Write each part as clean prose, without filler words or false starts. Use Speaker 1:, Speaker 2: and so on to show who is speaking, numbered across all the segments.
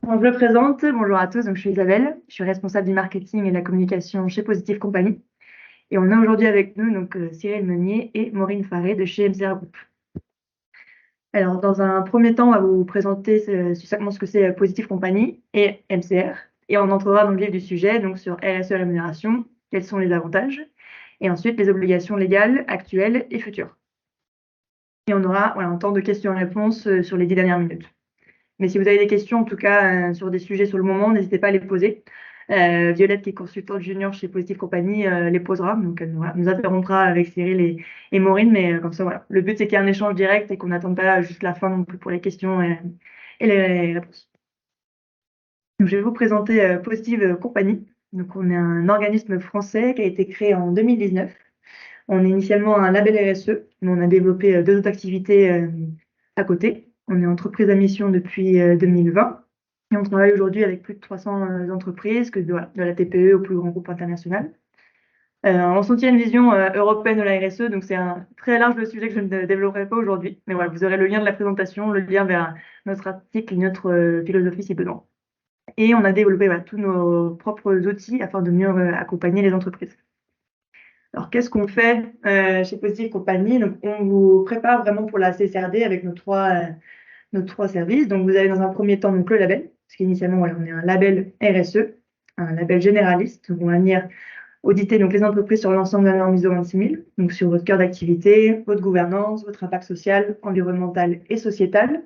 Speaker 1: Bon, je me présente, bonjour à tous, donc je suis Isabelle, je suis responsable du marketing et de la communication chez Positive Compagnie. Et on a aujourd'hui avec nous Cyril Meunier et Maureen Faré de chez MCR Group. Alors, dans un premier temps, on va vous présenter succinctement ce que c'est Positive Compagnie et MCR. Et on entrera dans le vif du sujet, donc sur RSE rémunération, quels sont les avantages, et ensuite les obligations légales actuelles et futures. Et on aura un temps de questions-réponses sur les 10 dernières minutes. Mais si vous avez des questions, en tout cas, sur des sujets sur le moment, n'hésitez pas à les poser. Violette, qui est consultante junior chez Positive Compagnie, les posera. Donc, elle nous interrompra avec Cyril et Maureen. Mais comme ça, voilà. Le but, c'est qu'il y ait un échange direct et qu'on n'attende pas juste la fin non plus pour les questions et les réponses. Donc, je vais vous présenter Positive Compagnie. Donc, on est un organisme français qui a été créé en 2019. On est initialement un label RSE, mais on a développé deux autres activités à côté. On est entreprise à mission depuis 2020 et on travaille aujourd'hui avec plus de 300 entreprises, que de la TPE au plus grand groupe international. On soutient une vision européenne de la RSE, donc c'est un très large le sujet que je ne développerai pas aujourd'hui. Mais voilà, vous aurez le lien de la présentation, le lien vers notre article et notre philosophie si besoin. Et on a développé tous nos propres outils afin de mieux accompagner les entreprises. Alors, qu'est-ce qu'on fait chez Positive Compagnie? Donc, on vous prépare vraiment pour la CSRD avec nos trois services. Donc, vous avez dans un premier temps donc, le label, parce qu'initialement, voilà, on est un label RSE, un label généraliste. Donc, on va venir auditer donc, les entreprises sur l'ensemble de la norme ISO 26000, donc sur votre cœur d'activité, votre gouvernance, votre impact social, environnemental et sociétal.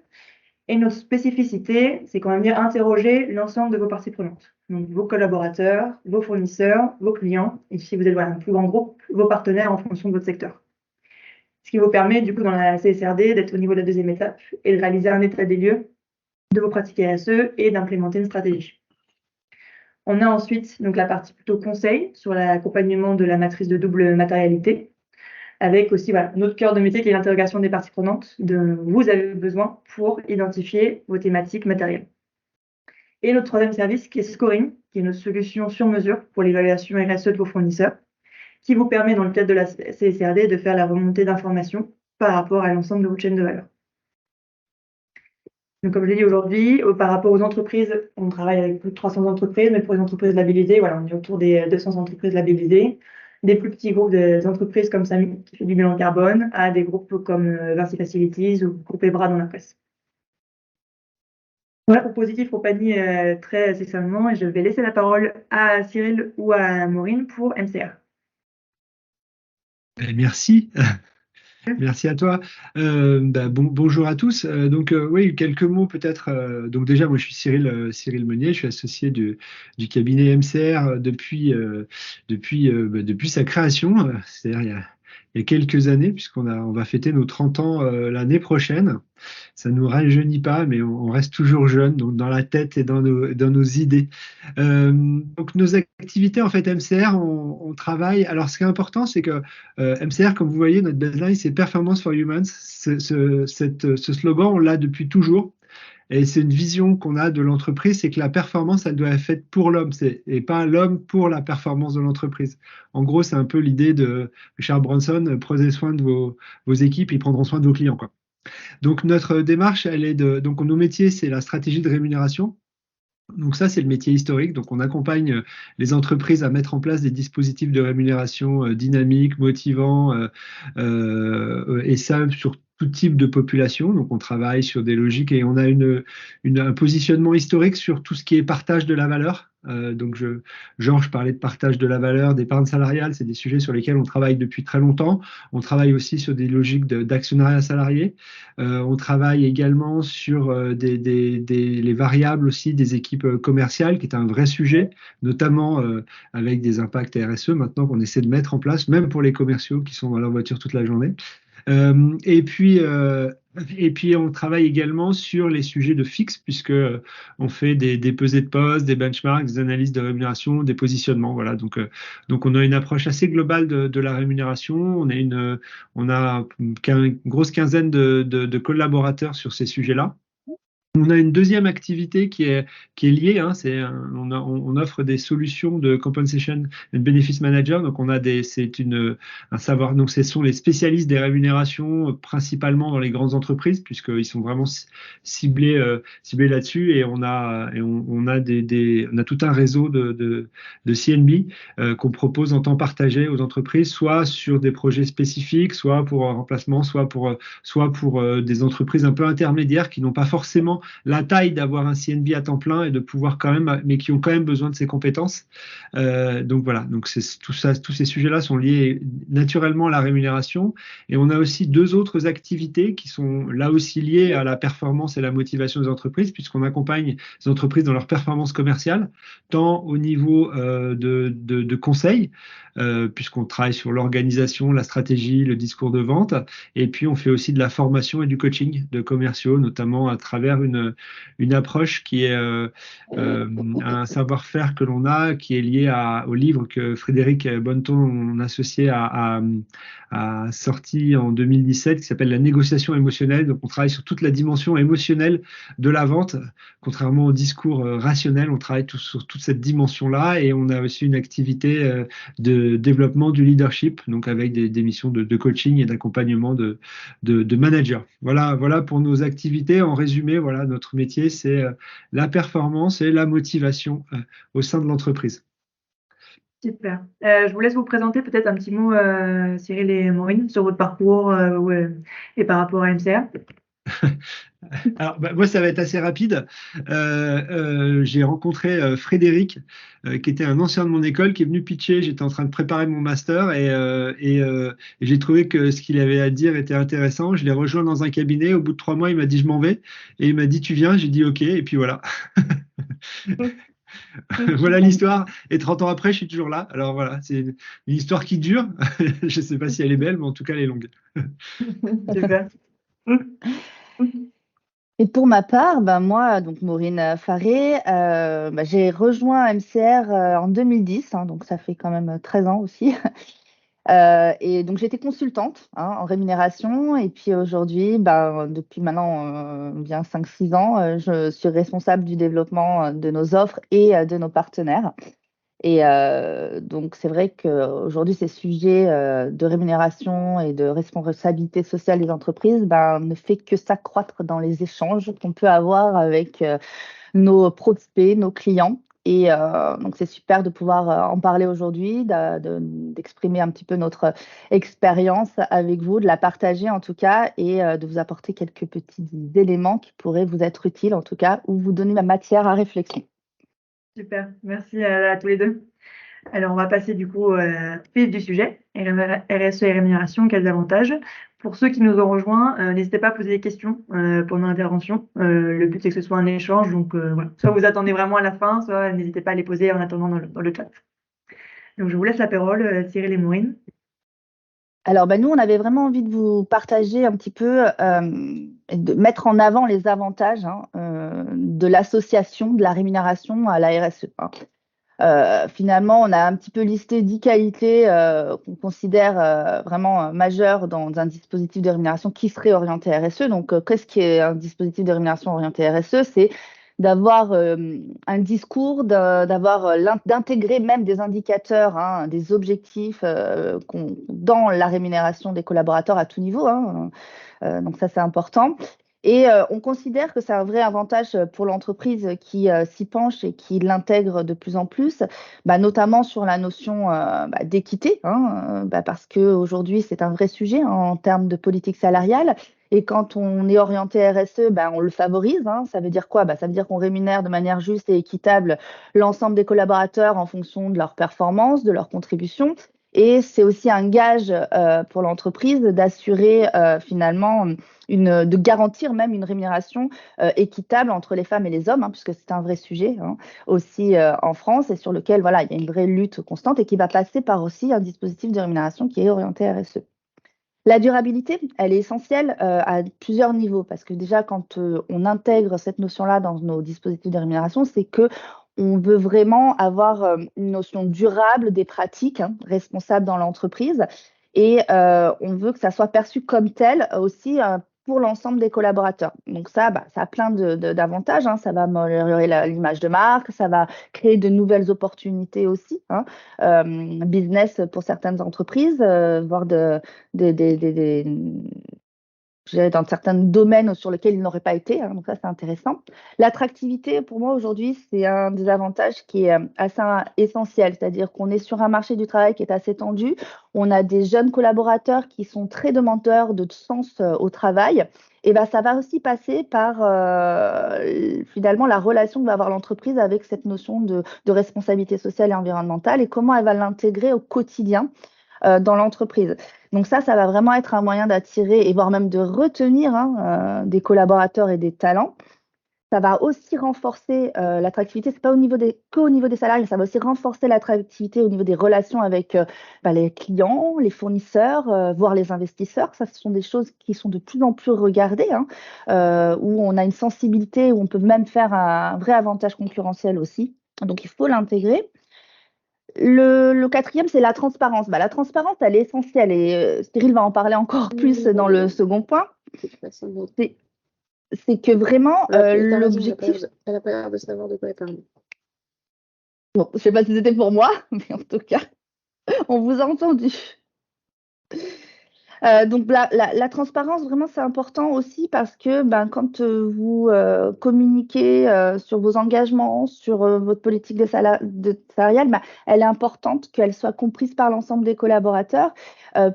Speaker 1: Et notre spécificité, c'est qu'on va venir interroger l'ensemble de vos parties prenantes. Donc, vos collaborateurs, vos fournisseurs, vos clients, et si vous êtes un plus grand groupe, vos partenaires en fonction de votre secteur. Ce qui vous permet, du coup, dans la CSRD, d'être au niveau de la deuxième étape et de réaliser un état des lieux de vos pratiques RSE et d'implémenter une stratégie. On a ensuite donc, la partie plutôt conseil sur l'accompagnement de la matrice de double matérialité, avec aussi notre cœur de métier qui est l'interrogation des parties prenantes de vous avez besoin pour identifier vos thématiques matérielles. Et notre troisième service qui est Scoring, qui est notre solution sur mesure pour l'évaluation RSE de vos fournisseurs, qui vous permet dans le cadre de la CSRD de faire la remontée d'informations par rapport à l'ensemble de votre chaîne de valeur. Donc, comme je l'ai dit aujourd'hui, par rapport aux entreprises, on travaille avec plus de 300 entreprises, mais pour les entreprises labellisées, on est autour des 200 entreprises labellisées, des plus petits groupes d'entreprises comme Samy, qui fait du bilan carbone, à des groupes comme Vinci Facilities ou Groupe Ebra dans la presse. Voilà pour Positive Compagnie très succinctement, et je vais laisser la parole à Cyril ou à Maureen pour MCR.
Speaker 2: Merci. Merci à toi. Bonjour à tous. Oui, quelques mots peut-être. Donc déjà, moi je suis Cyril Meunier, je suis associé du cabinet MCR depuis sa création, c'est-à-dire il y a quelques années, on va fêter nos 30 ans l'année prochaine. Ça ne nous rajeunit pas, mais on reste toujours jeune, donc dans la tête et dans nos idées. Donc nos activités, en fait, MCR, on travaille. Alors, ce qui est important, c'est que MCR, comme vous voyez, notre baseline, c'est Performance for Humans. Ce slogan, on l'a depuis toujours. Et c'est une vision qu'on a de l'entreprise, c'est que la performance, elle doit être faite pour l'homme, et pas l'homme pour la performance de l'entreprise. En gros, c'est un peu l'idée de Richard Branson, prenez soin de vos équipes, ils prendront soin de vos clients, quoi. Donc notre démarche, donc nos métiers, c'est la stratégie de rémunération. Donc ça, c'est le métier historique. Donc on accompagne les entreprises à mettre en place des dispositifs de rémunération dynamiques, motivants, et ça sur tout type de population. Donc on travaille sur des logiques et on a un positionnement historique sur tout ce qui est partage de la valeur. Georges parlait de partage de la valeur, d'épargne salariale, c'est des sujets sur lesquels on travaille depuis très longtemps. On travaille aussi sur des logiques d'actionnariat salarié. On travaille également sur les variables aussi des équipes commerciales, qui est un vrai sujet, notamment avec des impacts RSE maintenant qu'on essaie de mettre en place, même pour les commerciaux qui sont dans leur voiture toute la journée. Et puis, on travaille également sur les sujets de fixe, puisque on fait des pesées de poste, des benchmarks, des analyses de rémunération, des positionnements. Voilà. Donc on a une approche assez globale de la rémunération. On a une grosse quinzaine de collaborateurs sur ces sujets-là. On a une deuxième activité qui est liée, hein, on offre des solutions de compensation and benefits manager. Donc un savoir. Donc ce sont les spécialistes des rémunérations, principalement dans les grandes entreprises, puisqu'ils sont vraiment ciblés là-dessus. Et on a tout un réseau de CNB qu'on propose en temps partagé aux entreprises, soit sur des projets spécifiques, soit pour un remplacement, soit pour des entreprises un peu intermédiaires qui n'ont pas forcément la taille d'avoir un CNB à temps plein et de pouvoir quand même, mais qui ont quand même besoin de ces compétences. Donc voilà, donc tout ça, tous ces sujets-là sont liés naturellement à la rémunération. Et on a aussi deux autres activités qui sont là aussi liées à la performance et la motivation des entreprises, puisqu'on accompagne les entreprises dans leur performance commerciale, tant au niveau de conseil, puisqu'on travaille sur l'organisation, la stratégie, le discours de vente, et puis on fait aussi de la formation et du coaching de commerciaux, notamment à travers une approche qui est un savoir-faire que l'on a, qui est lié au livre que Frédéric Bonneton, mon associé, a sorti en 2017, qui s'appelle La négociation émotionnelle. Donc on travaille sur toute la dimension émotionnelle de la vente, contrairement au discours rationnel, on travaille sur toute cette dimension-là, et on a aussi une activité de développement du leadership, donc avec des missions de coaching et d'accompagnement de managers. Voilà pour nos activités. En résumé, voilà, notre métier, c'est la performance et la motivation au sein de l'entreprise.
Speaker 1: Super. Je vous laisse vous présenter peut-être un petit mot, Cyril et Maureen, sur votre parcours et par rapport à MCR.
Speaker 2: Alors, moi, ça va être assez rapide. J'ai rencontré Frédéric, qui était un ancien de mon école, qui est venu pitcher. J'étais en train de préparer mon master et j'ai trouvé que ce qu'il avait à dire était intéressant. Je l'ai rejoint dans un cabinet. Au bout de 3 mois, il m'a dit je m'en vais. Et il m'a dit tu viens. J'ai dit ok. Et puis voilà. Voilà l'histoire. Et 30 ans après, je suis toujours là. Alors voilà, c'est une histoire qui dure. Je ne sais pas si elle est belle, mais en tout cas, elle est longue.
Speaker 1: Super.
Speaker 3: Et pour ma part, moi, donc Maureen Faré, j'ai rejoint MCR en 2010, hein, donc ça fait quand même 13 ans aussi. Et donc j'étais consultante en rémunération, et puis aujourd'hui, depuis maintenant bien 5-6 ans, je suis responsable du développement de nos offres et de nos partenaires. Et donc, c'est vrai qu'aujourd'hui, ces sujets de rémunération et de responsabilité sociale des entreprises ne fait que s'accroître dans les échanges qu'on peut avoir avec nos prospects, nos clients. Et donc, c'est super de pouvoir en parler aujourd'hui, d'exprimer un petit peu notre expérience avec vous, de la partager en tout cas, et de vous apporter quelques petits éléments qui pourraient vous être utiles en tout cas, ou vous donner la matière à réflexion.
Speaker 1: Super, merci à tous les deux. Alors, on va passer du coup au vif du sujet. RSE et rémunération, quels avantages? Pour ceux qui nous ont rejoints, n'hésitez pas à poser des questions pendant l'intervention. Le but, c'est que ce soit un échange. Donc, voilà. Soit vous attendez vraiment à la fin, soit n'hésitez pas à les poser en attendant dans le chat. Donc, je vous laisse la parole, Cyril et Maureen.
Speaker 3: Alors, nous, on avait vraiment envie de vous partager un petit peu, et de mettre en avant les avantages de l'association de la rémunération à la RSE. Finalement, on a un petit peu listé 10 qualités qu'on considère vraiment majeures dans un dispositif de rémunération qui serait orienté RSE. Donc, qu'est-ce qui est un dispositif de rémunération orienté RSE? C'est d'avoir un discours, d'intégrer même des indicateurs, des objectifs dans la rémunération des collaborateurs à tout niveau. Donc ça, c'est important. Et on considère que c'est un vrai avantage pour l'entreprise qui s'y penche et qui l'intègre de plus en plus, notamment sur la notion d'équité, parce qu'aujourd'hui, c'est un vrai sujet en termes de politique salariale. Et quand on est orienté RSE, on le favorise. Ça veut dire quoi? Ça veut dire qu'on rémunère de manière juste et équitable l'ensemble des collaborateurs en fonction de leur performance, de leur contribution. Et c'est aussi un gage pour l'entreprise d'assurer finalement de garantir même une rémunération équitable entre les femmes et les hommes, puisque c'est un vrai sujet aussi en France, et sur lequel il y a une vraie lutte constante et qui va passer par aussi un dispositif de rémunération qui est orienté RSE. La durabilité, elle est essentielle à plusieurs niveaux, parce que déjà, quand on intègre cette notion-là dans nos dispositifs de rémunération, c'est que on veut vraiment avoir une notion durable des pratiques responsables dans l'entreprise, et on veut que ça soit perçu comme tel aussi pour l'ensemble des collaborateurs. Donc ça, ça a plein d'avantages, hein. Ça va améliorer l'image de marque, ça va créer de nouvelles opportunités aussi, hein. Business pour certaines entreprises, voire dans certains domaines sur lesquels ils n'auraient pas été, hein. Donc ça, c'est intéressant. L'attractivité, pour moi, aujourd'hui, c'est un des avantages qui est assez essentiel, c'est-à-dire qu'on est sur un marché du travail qui est assez tendu. On a des jeunes collaborateurs qui sont très demandeurs de sens au travail. Et ça va aussi passer par finalement la relation que va avoir l'entreprise avec cette notion de responsabilité sociale et environnementale et comment elle va l'intégrer au quotidien dans l'entreprise. Donc ça va vraiment être un moyen d'attirer et voire même de retenir, hein, des collaborateurs et des talents. Ça va aussi renforcer l'attractivité, c'est pas qu'au niveau des salariés, mais ça va aussi renforcer l'attractivité au niveau des relations avec les clients, les fournisseurs, voire les investisseurs. Ça, ce sont des choses qui sont de plus en plus regardées, hein, où on a une sensibilité, où on peut même faire un vrai avantage concurrentiel aussi. Donc, il faut l'intégrer. Le quatrième, c'est la transparence. La transparence, elle est essentielle et Cyril va en parler encore plus dans le second point. C'est que vraiment, l'objectif…
Speaker 4: Elle n'a pas l'air de savoir de quoi elle parle.
Speaker 3: Bon, je ne sais pas si c'était pour moi, mais en tout cas, on vous a entendu. Donc la transparence, vraiment, c'est important aussi parce que quand vous communiquez sur vos engagements, sur votre politique salariale, elle est importante qu'elle soit comprise par l'ensemble des collaborateurs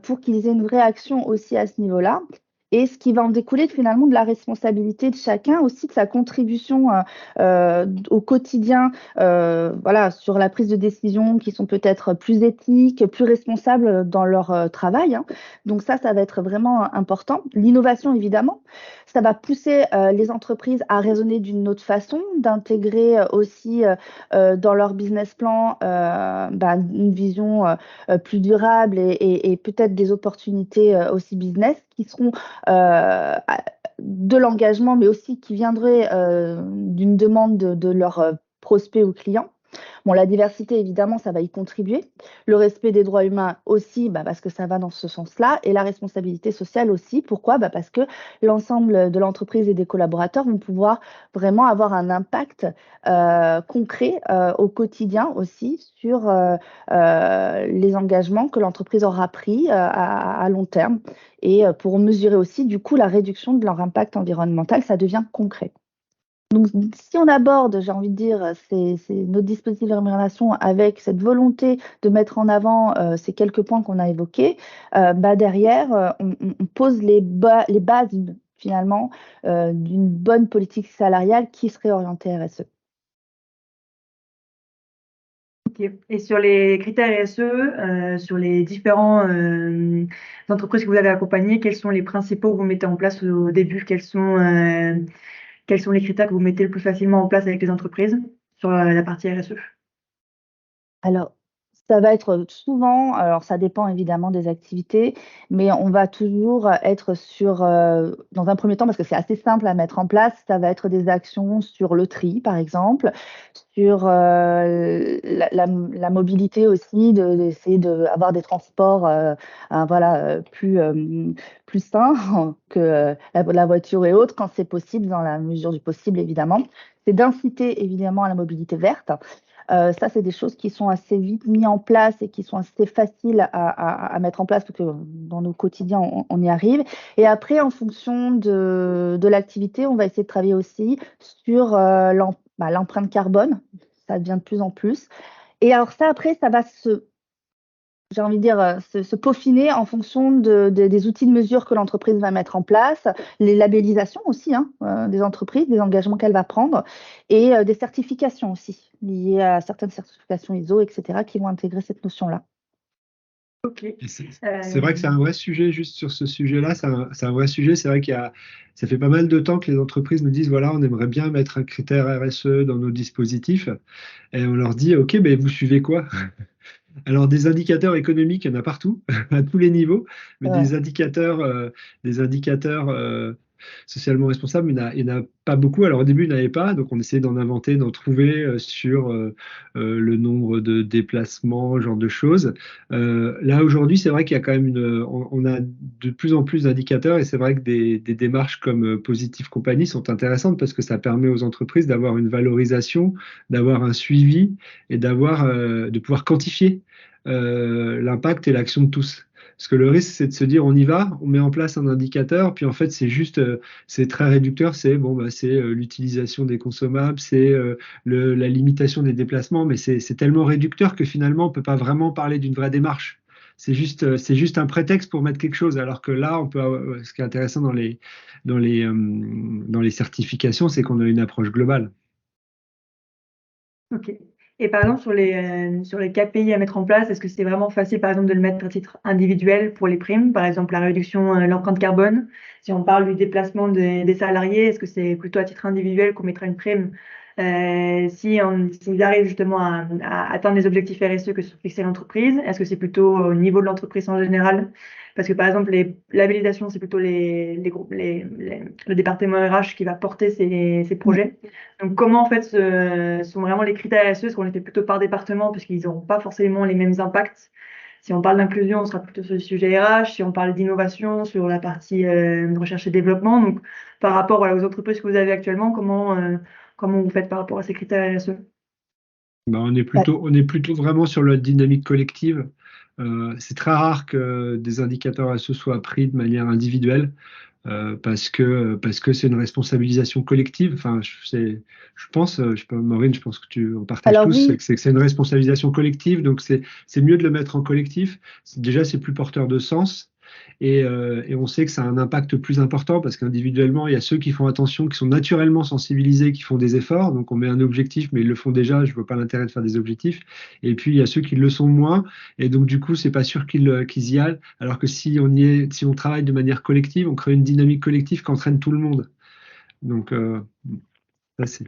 Speaker 3: pour qu'ils aient une vraie action aussi à ce niveau-là. Et ce qui va en découler finalement de la responsabilité de chacun, aussi de sa contribution au quotidien, sur la prise de décision, qui sont peut-être plus éthiques, plus responsables dans leur travail, hein. Donc ça va être vraiment important. L'innovation, évidemment, ça va pousser les entreprises à raisonner d'une autre façon, d'intégrer aussi dans leur business plan une vision plus durable et peut-être des opportunités aussi business qui seront de l'engagement, mais aussi qui viendraient d'une demande de leurs prospects ou clients. Bon, la diversité, évidemment, ça va y contribuer. Le respect des droits humains aussi, parce que ça va dans ce sens-là. Et la responsabilité sociale aussi. Pourquoi ? Parce que l'ensemble de l'entreprise et des collaborateurs vont pouvoir vraiment avoir un impact concret au quotidien aussi sur les engagements que l'entreprise aura pris à long terme. Et pour mesurer aussi, du coup, la réduction de leur impact environnemental, ça devient concret. Donc, si on aborde, j'ai envie de dire, notre dispositif de rémunération avec cette volonté de mettre en avant ces quelques points qu'on a évoqués, derrière, on pose les bases finalement d'une bonne politique salariale qui serait orientée RSE.
Speaker 1: Ok. Et sur les critères RSE, sur les différentes entreprises que vous avez accompagnées, quels sont les principaux que vous mettez en place au début? Quels sont les critères que vous mettez le plus facilement en place avec les entreprises sur la partie RSE?
Speaker 3: Alors, ça va être souvent, alors ça dépend évidemment des activités, mais on va toujours être sur, dans un premier temps, parce que c'est assez simple à mettre en place, ça va être des actions sur le tri, par exemple, sur la mobilité aussi, d'essayer d'avoir des transports plus sains que la voiture et autres, quand c'est possible, dans la mesure du possible, évidemment. C'est d'inciter évidemment à la mobilité verte. Ça, c'est des choses qui sont assez vite mises en place et qui sont assez faciles à mettre en place parce que dans nos quotidiens, on y arrive. Et après, en fonction de l'activité, on va essayer de travailler aussi sur l'empreinte carbone. Ça devient de plus en plus. Et alors ça, après, ça va j'ai envie de dire, se peaufiner en fonction des outils de mesure que l'entreprise va mettre en place, les labellisations aussi des entreprises, des engagements qu'elle va prendre, et des certifications aussi, liées à certaines certifications ISO, etc., qui vont intégrer cette notion-là.
Speaker 1: Ok.
Speaker 2: C'est vrai que c'est un vrai sujet, juste sur ce sujet-là, c'est un vrai sujet. C'est vrai ça fait pas mal de temps que les entreprises nous disent, voilà, on aimerait bien mettre un critère RSE dans nos dispositifs. Et on leur dit, ok, mais vous suivez quoi? Alors, des indicateurs économiques, il y en a partout, à tous les niveaux, mais des indicateurs socialement responsables, mais il n'y en a pas beaucoup. Alors au début, il n'y en avait pas, donc on essayait d'en inventer, d'en trouver sur le nombre de déplacements, ce genre de choses. Là aujourd'hui, c'est vrai qu'il y a quand même on a de plus en plus d'indicateurs et c'est vrai que des démarches comme Positive Company sont intéressantes parce que ça permet aux entreprises d'avoir une valorisation, d'avoir un suivi et de pouvoir quantifier l'impact et l'action de tous. Parce que le risque, c'est de se dire, on y va, on met en place un indicateur, puis en fait, c'est juste, c'est très réducteur, c'est bon, bah, c'est l'utilisation des consommables, c'est la limitation des déplacements, mais c'est tellement réducteur que finalement, on ne peut pas vraiment parler d'une vraie démarche. C'est juste un prétexte pour mettre quelque chose, alors que là, ce qui est intéressant dans les certifications, c'est qu'on a une approche globale.
Speaker 1: Ok. Et par exemple, sur les KPI à mettre en place, est-ce que c'est vraiment facile, par exemple, de le mettre à titre individuel pour les primes, par exemple la réduction de l'empreinte carbone? Si on parle du déplacement des salariés, est-ce que c'est plutôt à titre individuel qu'on mettra une prime s'ils arrivent justement à atteindre les objectifs RSE que se fixait l'entreprise? Est-ce que c'est plutôt au niveau de l'entreprise en général? Parce que par exemple, la validation, c'est plutôt le département RH qui va porter ces projets. Donc, comment en fait sont vraiment les critères RSE? Est-ce qu'on les fait plutôt par département parce qu'ils n'auront pas forcément les mêmes impacts? Si on parle d'inclusion, on sera plutôt sur le sujet RH. Si on parle d'innovation, sur la partie recherche et développement. Donc, par rapport voilà, aux entreprises que vous avez actuellement, comment vous faites par rapport à ces critères RSE?
Speaker 2: Ben, on est plutôt vraiment sur la dynamique collective. C'est très rare que des indicateurs RSE soient pris de manière individuelle. Parce que c'est une responsabilisation collective. Enfin, je pense, je sais pas, Maureen, je pense que on partage
Speaker 3: Alors
Speaker 2: tous,
Speaker 3: oui,
Speaker 2: c'est que c'est une responsabilisation collective, donc c'est mieux de le mettre en collectif. Déjà, c'est plus porteur de sens. Et on sait que ça a un impact plus important parce qu'individuellement, il y a ceux qui font attention, qui sont naturellement sensibilisés, qui font des efforts. Donc on met un objectif, mais ils le font déjà. Je vois pas l'intérêt de faire des objectifs. Et puis il y a ceux qui le sont moins. Et donc du coup, c'est pas sûr qu'ils y aillent. Alors que si on travaille de manière collective, on crée une dynamique collective qui entraîne tout le monde. Donc ça c'est.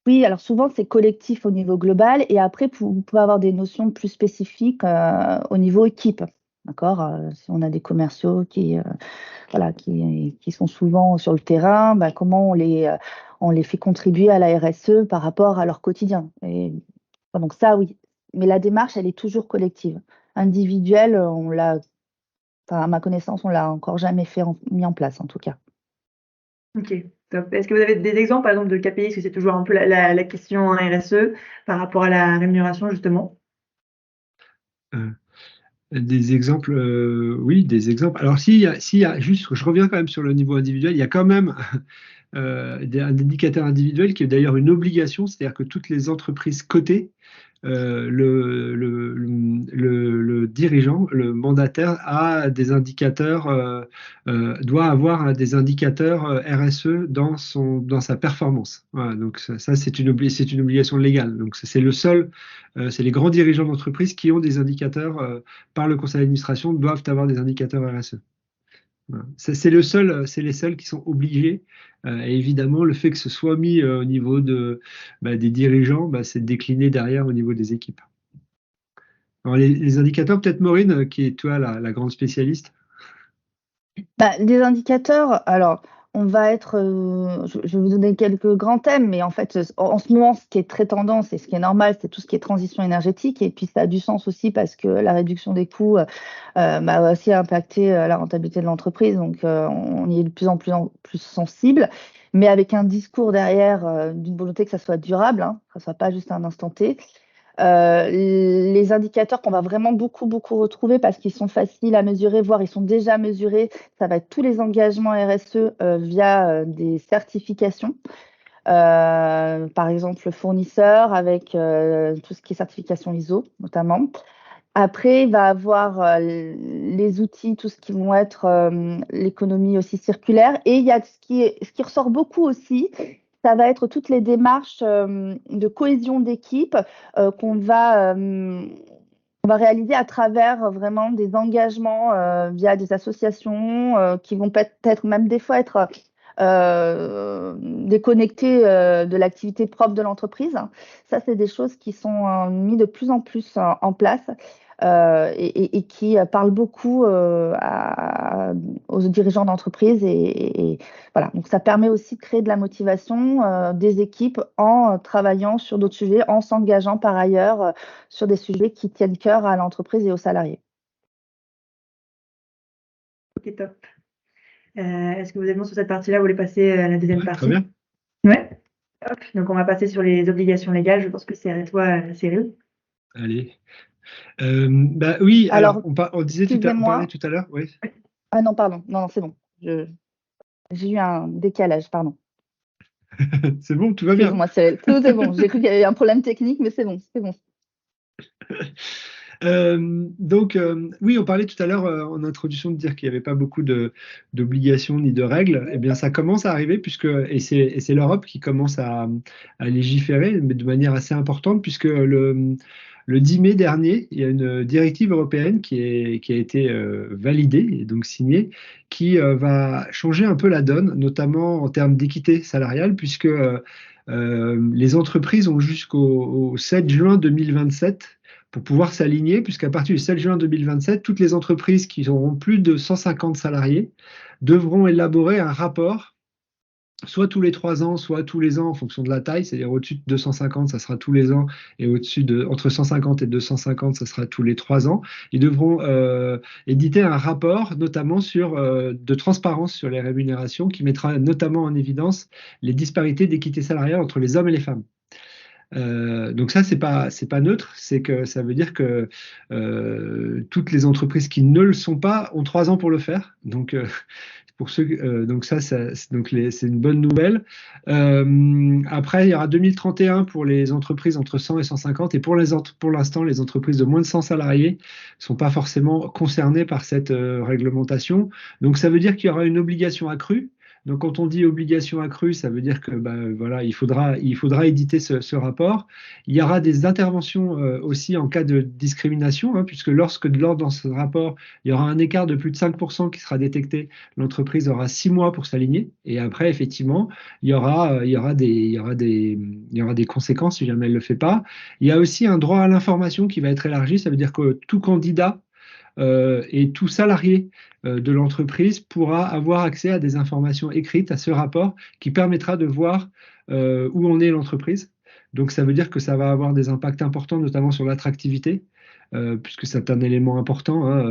Speaker 3: oui, alors souvent c'est collectif au niveau global et après vous pouvez avoir des notions plus spécifiques au niveau équipe. D'accord? Si on a des commerciaux voilà, qui sont souvent sur le terrain, bah, comment on les fait contribuer à la RSE par rapport à leur quotidien. Et, donc ça, oui. Mais la démarche, elle est toujours collective. Individuelle, enfin, à ma connaissance, on l'a encore jamais mis en place, en tout cas.
Speaker 1: Ok, top. Est-ce que vous avez des exemples, par exemple, de KPI? Parce que c'est toujours un peu la question en RSE par rapport à la rémunération, justement.
Speaker 2: euh, Des exemples, oui, des exemples. Alors, s'il y a juste, je reviens quand même sur le niveau individuel, il y a quand même un indicateur individuel qui est d'ailleurs une obligation, c'est-à-dire que toutes les entreprises cotées, le dirigeant, le mandataire a des indicateurs, doit avoir des indicateurs RSE dans sa performance. Voilà, donc ça, c'est c'est une obligation légale. Donc c'est le seul, c'est les grands dirigeants d'entreprise qui ont des indicateurs par le conseil d'administration doivent avoir des indicateurs RSE. Voilà. C'est les seuls qui sont obligés. Et évidemment, le fait que ce soit mis au niveau des dirigeants, c'est décliné derrière au niveau des équipes. Alors, les indicateurs, peut-être Maureen, qui est toi la grande spécialiste.
Speaker 3: Bah, des indicateurs, alors, on va être, je vais vous donner quelques grands thèmes, mais en fait, en ce moment, ce qui est très tendance et ce qui est normal, c'est tout ce qui est transition énergétique. Et puis, ça a du sens aussi parce que la réduction des coûts va aussi impacter la rentabilité de l'entreprise. Donc, on y est de plus sensible, mais avec un discours derrière d'une volonté que ça soit durable, hein, que ça soit pas juste un instant T. Les indicateurs qu'on va vraiment beaucoup retrouver parce qu'ils sont faciles à mesurer, voire ils sont déjà mesurés, ça va être tous les engagements RSE via des certifications. Par exemple, fournisseur avec tout ce qui est certification ISO notamment. Après, il va avoir les outils, tout ce qui vont être l'économie aussi circulaire. Et il y a ce qui ressort beaucoup aussi, ça va être toutes les démarches de cohésion d'équipe qu'on va réaliser à travers vraiment des engagements via des associations qui vont peut-être même des fois être déconnectées de l'activité propre de l'entreprise. Ça, c'est des choses qui sont mises de plus en plus en place. et qui parle beaucoup aux dirigeants d'entreprise. Voilà. Donc, ça permet aussi de créer de la motivation des équipes en travaillant sur d'autres sujets, en s'engageant par ailleurs sur des sujets qui tiennent cœur à l'entreprise et aux salariés.
Speaker 1: Ok, top. Est-ce que vous êtes bon sur cette partie-là? Vous voulez passer à la deuxième
Speaker 2: Ouais,
Speaker 1: partie?
Speaker 2: très bien.
Speaker 1: Ouais. Hop. Donc, on va passer sur les obligations légales. Je pense que c'est à toi, Cyril.
Speaker 2: Allez. Bah oui, alors
Speaker 3: Alors,
Speaker 2: on parlait
Speaker 3: excusez-moi.
Speaker 2: tout à l'heure, oui.
Speaker 3: Ah non, pardon. Non, c'est bon. J'ai eu un décalage, pardon.
Speaker 2: C'est bon, tout va bien.
Speaker 3: Excuse-moi, Cyril. Tout est bon. J'ai cru qu'il y avait un problème technique, mais c'est bon, c'est bon.
Speaker 2: Oui, on parlait tout à l'heure en introduction de dire qu'il n'y avait pas beaucoup d'obligations ni de règles. Eh bien, ça commence à arriver et c'est l'Europe qui commence à légiférer, mais de manière assez importante, puisque le 10 mai dernier, il y a une directive européenne qui a été validée et donc signée, qui va changer un peu la donne, notamment en termes d'équité salariale, puisque les entreprises ont jusqu'au 7 juin 2027 pour pouvoir s'aligner, puisqu'à partir du 7 juin 2027, toutes les entreprises qui auront plus de 150 salariés devront élaborer un rapport, soit tous les 3 ans, soit tous les ans en fonction de la taille, c'est-à-dire au-dessus de 250, ça sera tous les ans, et entre 150 et 250, ça sera tous les 3 ans. Ils devront éditer un rapport, notamment de transparence sur les rémunérations, qui mettra notamment en évidence les disparités d'équité salariale entre les hommes et les femmes. Donc ça, c'est pas neutre, c'est que ça veut dire que toutes les entreprises qui ne le sont pas ont 3 ans pour le faire. Donc pour ceux, donc c'est une bonne nouvelle. Après, il y aura 2031 pour les entreprises entre 100 et 150, et pour l'instant, les entreprises de moins de 100 salariés sont pas forcément concernées par cette réglementation. Donc ça veut dire qu'il y aura une obligation accrue. Donc, quand on dit obligation accrue, ça veut dire que voilà, il faudra éditer ce rapport. Il y aura des interventions aussi en cas de discrimination, hein, puisque lorsque dans ce rapport, il y aura un écart de plus de 5% qui sera détecté, l'entreprise aura 6 mois pour s'aligner. Et après, effectivement, il y aura des conséquences si jamais elle ne le fait pas. Il y a aussi un droit à l'information qui va être élargi. Ça veut dire que tout candidat et tout salarié de l'entreprise pourra avoir accès à des informations écrites, à ce rapport, qui permettra de voir où en est l'entreprise. Donc ça veut dire que ça va avoir des impacts importants, notamment sur l'attractivité, puisque c'est un élément important, hein,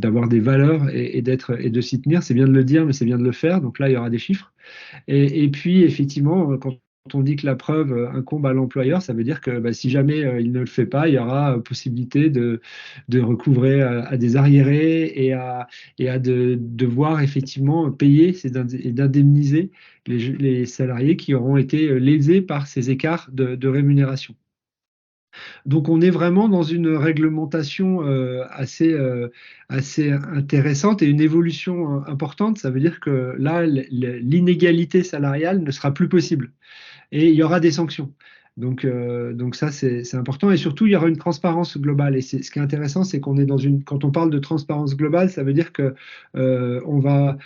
Speaker 2: d'avoir des valeurs et de s'y tenir. C'est bien de le dire, mais c'est bien de le faire. Donc là, il y aura des chiffres. Et puis, effectivement, quand on dit que la preuve incombe à l'employeur, ça veut dire que si jamais il ne le fait pas, il y aura possibilité de recouvrer à des arriérés et à devoir effectivement payer et d'indemniser les salariés qui auront été lésés par ces écarts de rémunération. Donc on est vraiment dans une réglementation assez intéressante et une évolution importante. Ça veut dire que là, l'inégalité salariale ne sera plus possible et il y aura des sanctions. Donc ça, c'est important. Et surtout, il y aura une transparence globale. Et ce qui est intéressant, c'est quand on parle de transparence globale, ça veut dire que on va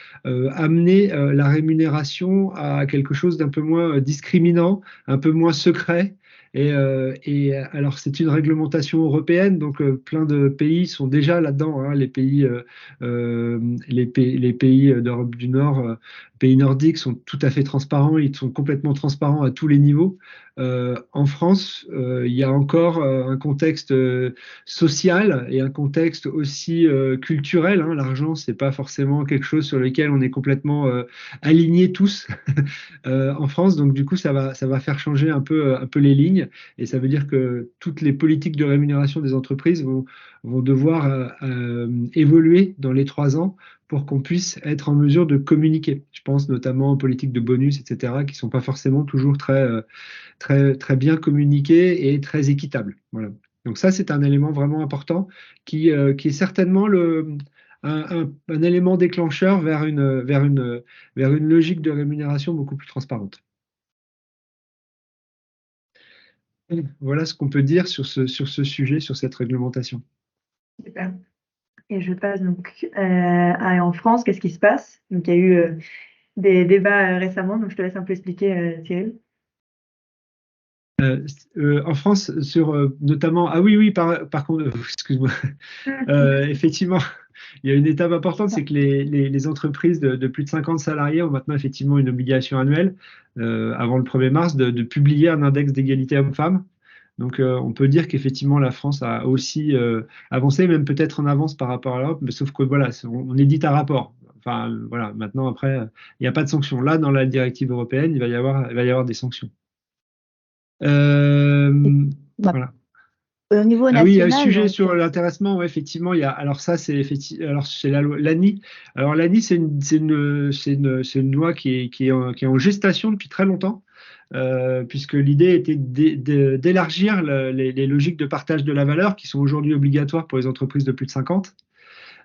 Speaker 2: amener la rémunération à quelque chose d'un peu moins discriminant, un peu moins secret. Et alors, c'est une réglementation européenne, donc plein de pays sont déjà là-dedans, hein, les pays d'Europe du Nord, pays nordiques sont tout à fait transparents, ils sont complètement transparents à tous les niveaux. En France, il y a encore un contexte social et un contexte aussi culturel, hein. L'argent, c'est pas forcément quelque chose sur lequel on est complètement alignés tous en France. Donc du coup, ça va faire changer un peu les lignes, et ça veut dire que toutes les politiques de rémunération des entreprises vont devoir évoluer dans les 3 ans pour qu'on puisse être en mesure de communiquer. Je pense notamment aux politiques de bonus, etc., qui ne sont pas forcément toujours très bien communiquées et très équitables. Voilà. Donc ça, c'est un élément vraiment important qui est certainement un élément déclencheur vers une logique de rémunération beaucoup plus transparente. Voilà ce qu'on peut dire sur ce sujet, sur cette réglementation.
Speaker 1: Super. Et je passe donc en France, qu'est-ce qui se passe? Donc, il y a eu des débats récemment, donc je te laisse un peu expliquer, Cyril.
Speaker 2: En France, notamment, ah oui, oui, par contre, excuse-moi, effectivement, il y a une étape importante, c'est que les entreprises de plus de 50 salariés ont maintenant effectivement une obligation annuelle, avant le 1er mars, de publier un index d'égalité homme-femme. Donc, on peut dire qu'effectivement, la France a aussi avancé, même peut-être en avance par rapport à l'Europe, mais sauf que voilà, on édite un rapport. Enfin, voilà, maintenant, après, il n'y a pas de sanctions. Là, dans la directive européenne, il va y avoir des sanctions.
Speaker 3: Bah,
Speaker 2: Voilà.
Speaker 3: au niveau
Speaker 2: Ah oui, il y a un
Speaker 3: national,
Speaker 2: sujet
Speaker 3: donc,
Speaker 2: sur l'intéressement, ouais, effectivement, alors ça, c'est effectivement, alors c'est la loi, l'ANI. Alors l'ANI, c'est une loi qui est en gestation depuis très longtemps, puisque l'idée était d'élargir les logiques de partage de la valeur qui sont aujourd'hui obligatoires pour les entreprises de plus de 50.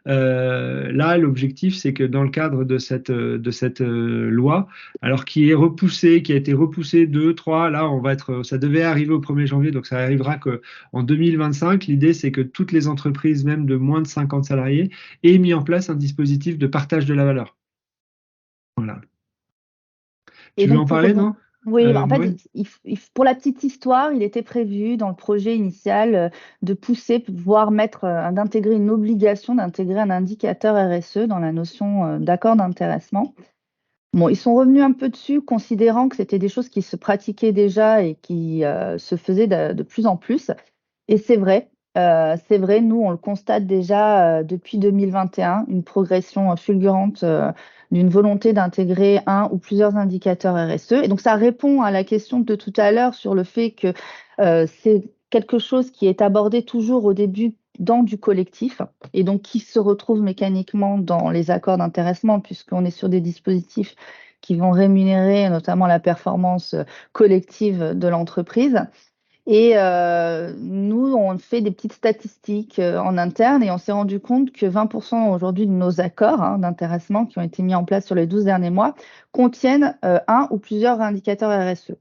Speaker 2: Là, l'objectif, c'est que dans le cadre de cette loi, alors qui a été repoussé 2, 3, là, ça devait arriver au 1er janvier, donc ça arrivera qu'en 2025. L'idée, c'est que toutes les entreprises, même de moins de 50 salariés, aient mis en place un dispositif de partage de la valeur. Voilà.
Speaker 3: et
Speaker 2: Tu veux
Speaker 3: donc
Speaker 2: en
Speaker 3: pour
Speaker 2: parler, non,
Speaker 3: oui, bah, en fait,
Speaker 2: Maureen?
Speaker 3: pour la petite histoire, il était prévu dans le projet initial de pousser, voire d'intégrer une obligation d'intégrer un indicateur RSE dans la notion d'accord d'intéressement. Bon, ils sont revenus un peu dessus, considérant que c'était des choses qui se pratiquaient déjà et qui se faisaient de plus en plus. Et c'est vrai, nous, on le constate déjà depuis 2021, une progression fulgurante d'une volonté d'intégrer un ou plusieurs indicateurs RSE. Et donc, ça répond à la question de tout à l'heure sur le fait que c'est quelque chose qui est abordé toujours au début dans du collectif et donc qui se retrouve mécaniquement dans les accords d'intéressement puisqu'on est sur des dispositifs qui vont rémunérer notamment la performance collective de l'entreprise. Et nous, on fait des petites statistiques en interne et on s'est rendu compte que 20% aujourd'hui de nos accords d'intéressement qui ont été mis en place sur les 12 derniers mois contiennent un ou plusieurs indicateurs RSE.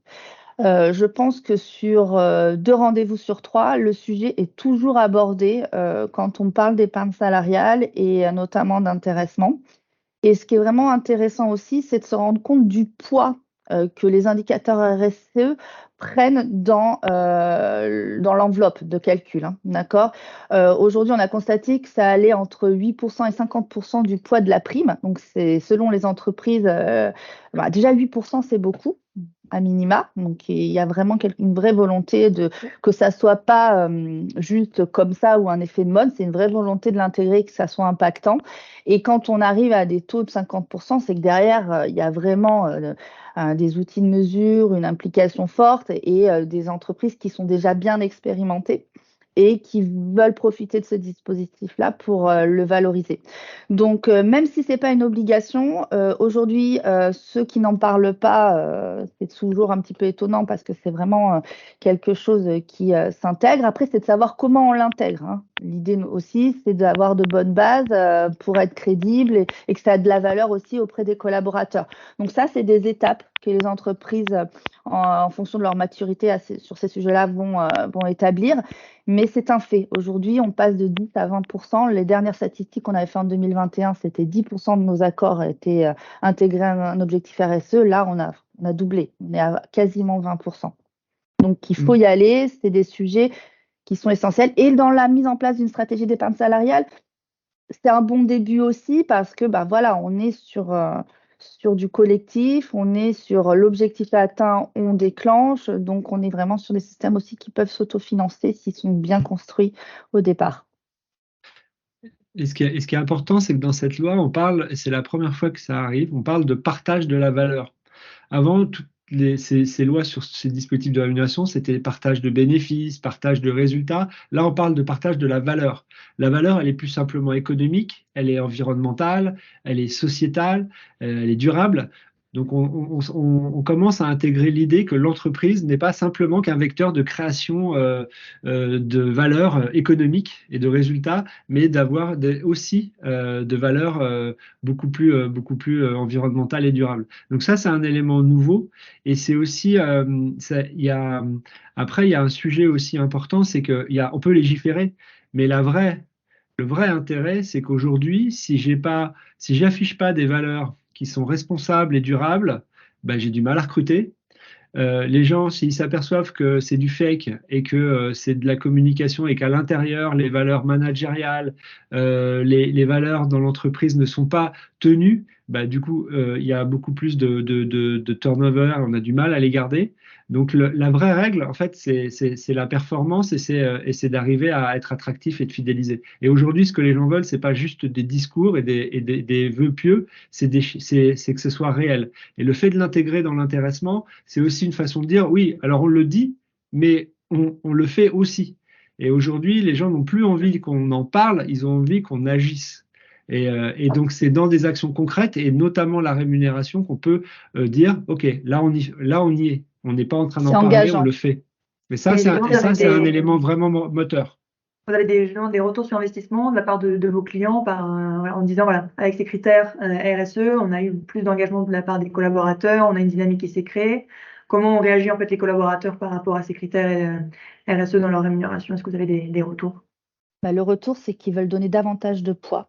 Speaker 3: Je pense que sur 2 rendez-vous sur 3, le sujet est toujours abordé quand on parle d'épargne salariale et notamment d'intéressement. Et ce qui est vraiment intéressant aussi, c'est de se rendre compte du poids que les indicateurs RSE prennent dans l'enveloppe de calcul. D'accord? Aujourd'hui, on a constaté que ça allait entre 8% et 50% du poids de la prime. Donc, c'est selon les entreprises, déjà 8%, c'est beaucoup à minima. Donc, il y a vraiment une vraie volonté que ça soit pas juste comme ça ou un effet de mode. C'est une vraie volonté de l'intégrer, que ça soit impactant. Et quand on arrive à des taux de 50%, c'est que derrière, il y a vraiment des outils de mesure, une implication forte et des entreprises qui sont déjà bien expérimentées et qui veulent profiter de ce dispositif-là pour le valoriser. Donc, même si ce n'est pas une obligation, aujourd'hui, ceux qui n'en parlent pas, c'est toujours un petit peu étonnant parce que c'est vraiment quelque chose qui s'intègre. Après, c'est de savoir comment on l'intègre. L'idée aussi, c'est d'avoir de bonnes bases pour être crédible et que ça a de la valeur aussi auprès des collaborateurs. Donc ça, c'est des étapes que les entreprises, en fonction de leur maturité sur ces sujets-là, vont établir. Mais c'est un fait. Aujourd'hui, on passe de 10 à 20%. Les dernières statistiques qu'on avait fait en 2021, c'était 10% de nos accords étaient intégrés à un objectif RSE. Là, on a doublé. On est à quasiment 20%. Donc, il faut y aller. C'est des sujets qui sont essentiels. Et dans la mise en place d'une stratégie d'épargne salariale, c'est un bon début aussi parce que voilà, on est sur du collectif, on est sur l'objectif atteint, on déclenche. Donc, on est vraiment sur des systèmes aussi qui peuvent s'autofinancer s'ils sont bien construits au départ.
Speaker 2: Et ce qui est important, c'est que dans cette loi, on parle, et c'est la première fois que ça arrive, on parle de partage de la valeur. Avant, toutes ces lois sur ces dispositifs de rémunération, c'était partage de bénéfices, partage de résultats. Là, on parle de partage de la valeur. La valeur, elle est plus simplement économique, elle est environnementale, elle est sociétale, elle est durable. Donc, on commence à intégrer l'idée que l'entreprise n'est pas simplement qu'un vecteur de création de valeur économique et de résultats, mais d'avoir aussi de valeurs beaucoup plus environnementales et durables. Donc ça, c'est un élément nouveau. Et c'est aussi, après, il y a un sujet aussi important, c'est qu'on peut légiférer, mais le vrai intérêt, c'est qu'aujourd'hui, si j'affiche pas des valeurs qui sont responsables et durables, ben, j'ai du mal à recruter. les gens, s'ils s'aperçoivent que c'est du fake et que c'est de la communication et qu'à l'intérieur, les valeurs managériales, les valeurs dans l'entreprise ne sont pas tenues, bah, du coup, il y a beaucoup plus de turnover, on a du mal à les garder. Donc la vraie règle, en fait, c'est la performance et c'est d'arriver à être attractif et de fidéliser. Et aujourd'hui, ce que les gens veulent, c'est pas juste des discours et des vœux pieux, c'est que ce soit réel. Et le fait de l'intégrer dans l'intéressement, c'est aussi une façon de dire, oui, alors on le dit, mais on le fait aussi. Et aujourd'hui, les gens n'ont plus envie qu'on en parle, ils ont envie qu'on agisse. Et donc, c'est dans des actions concrètes et notamment la rémunération qu'on peut dire, OK, là, on y est. On n'est pas en train
Speaker 3: C'est
Speaker 2: d'en parler, on
Speaker 3: engageant.
Speaker 2: le fait. Mais ça,
Speaker 1: Et
Speaker 2: c'est
Speaker 1: justement,
Speaker 2: un, et ça, c'est un élément vraiment moteur.
Speaker 1: vous avez justement des retours sur investissement de la part de vos clients voilà, en disant, voilà, avec ces critères RSE, on a eu plus d'engagement de la part des collaborateurs, on a une dynamique qui s'est créée. Comment ont réagi en fait les collaborateurs par rapport à ces critères RSE dans leur rémunération? Est-ce que vous avez des retours?
Speaker 3: Bah, le retour, c'est qu'ils veulent donner davantage de poids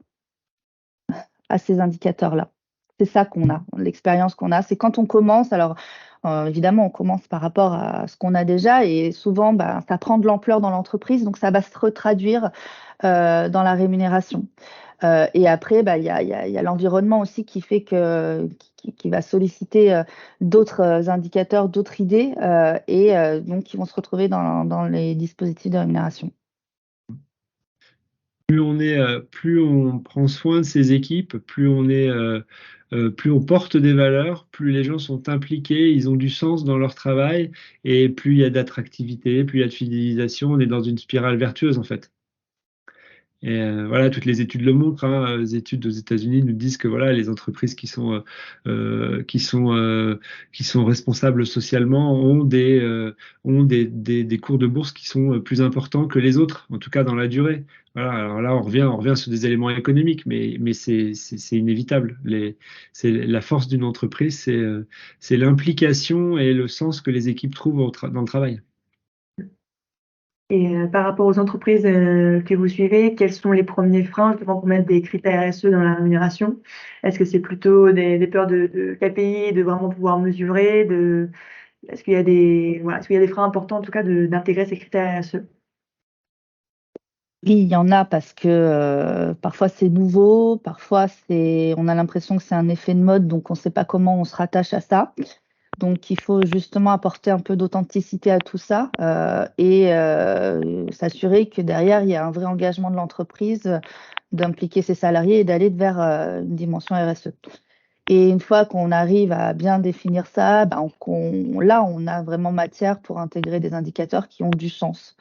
Speaker 3: à ces indicateurs-là. C'est ça qu'on a, l'expérience qu'on a. C'est quand on commence, alors évidemment, on commence par rapport à ce qu'on a déjà et souvent, bah, ça prend de l'ampleur dans l'entreprise, donc ça va se retraduire dans la rémunération. Et après, bah, il y a l'environnement aussi qui fait qui va solliciter d'autres indicateurs, d'autres idées, et donc qui vont se retrouver dans les dispositifs de rémunération.
Speaker 2: Plus on prend soin de ses équipes, plus on porte des valeurs, plus les gens sont impliqués, ils ont du sens dans leur travail, et plus il y a d'attractivité, plus il y a de fidélisation. On est dans une spirale vertueuse en fait. Et voilà, toutes les études le montrent, hein. Les études aux États-Unis nous disent que voilà, les entreprises qui sont responsables socialement ont des cours de bourse qui sont plus importants que les autres, en tout cas dans la durée. Voilà, alors là, on revient sur des éléments économiques, mais c'est inévitable. C'est la force d'une entreprise, c'est l'implication et le sens que les équipes trouvent dans le travail.
Speaker 1: Et par rapport aux entreprises que vous suivez, quels sont les premiers freins justement pour mettre des critères RSE dans la rémunération? Est-ce que c'est plutôt des peurs de KPI, de vraiment pouvoir mesurer, est-ce qu'il y a voilà, est-ce qu'il y a des freins importants en tout cas d'intégrer ces critères RSE?
Speaker 3: Oui, il y en a parce que parfois c'est nouveau, parfois on a l'impression que c'est un effet de mode, donc on ne sait pas comment on se rattache à ça. Donc il faut justement apporter un peu d'authenticité à tout ça et s'assurer que derrière, il y a un vrai engagement de l'entreprise d'impliquer ses salariés et d'aller vers une dimension RSE. Et une fois qu'on arrive à bien définir ça, ben, là, on a vraiment matière pour intégrer des indicateurs qui ont du sens.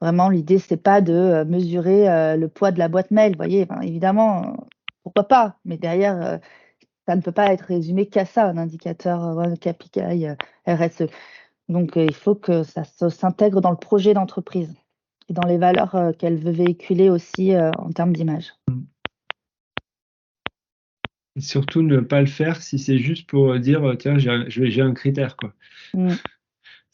Speaker 3: Vraiment, l'idée, c'est pas de mesurer le poids de la boîte mail, vous voyez. Enfin, évidemment, pourquoi pas, mais derrière, ça ne peut pas être résumé qu'à ça, un indicateur KPI RSE. Donc, il faut que ça s'intègre dans le projet d'entreprise et dans les valeurs qu'elle veut véhiculer aussi en termes d'image.
Speaker 2: Et surtout ne pas le faire si c'est juste pour dire tiens, j'ai un critère, quoi.
Speaker 3: Mm.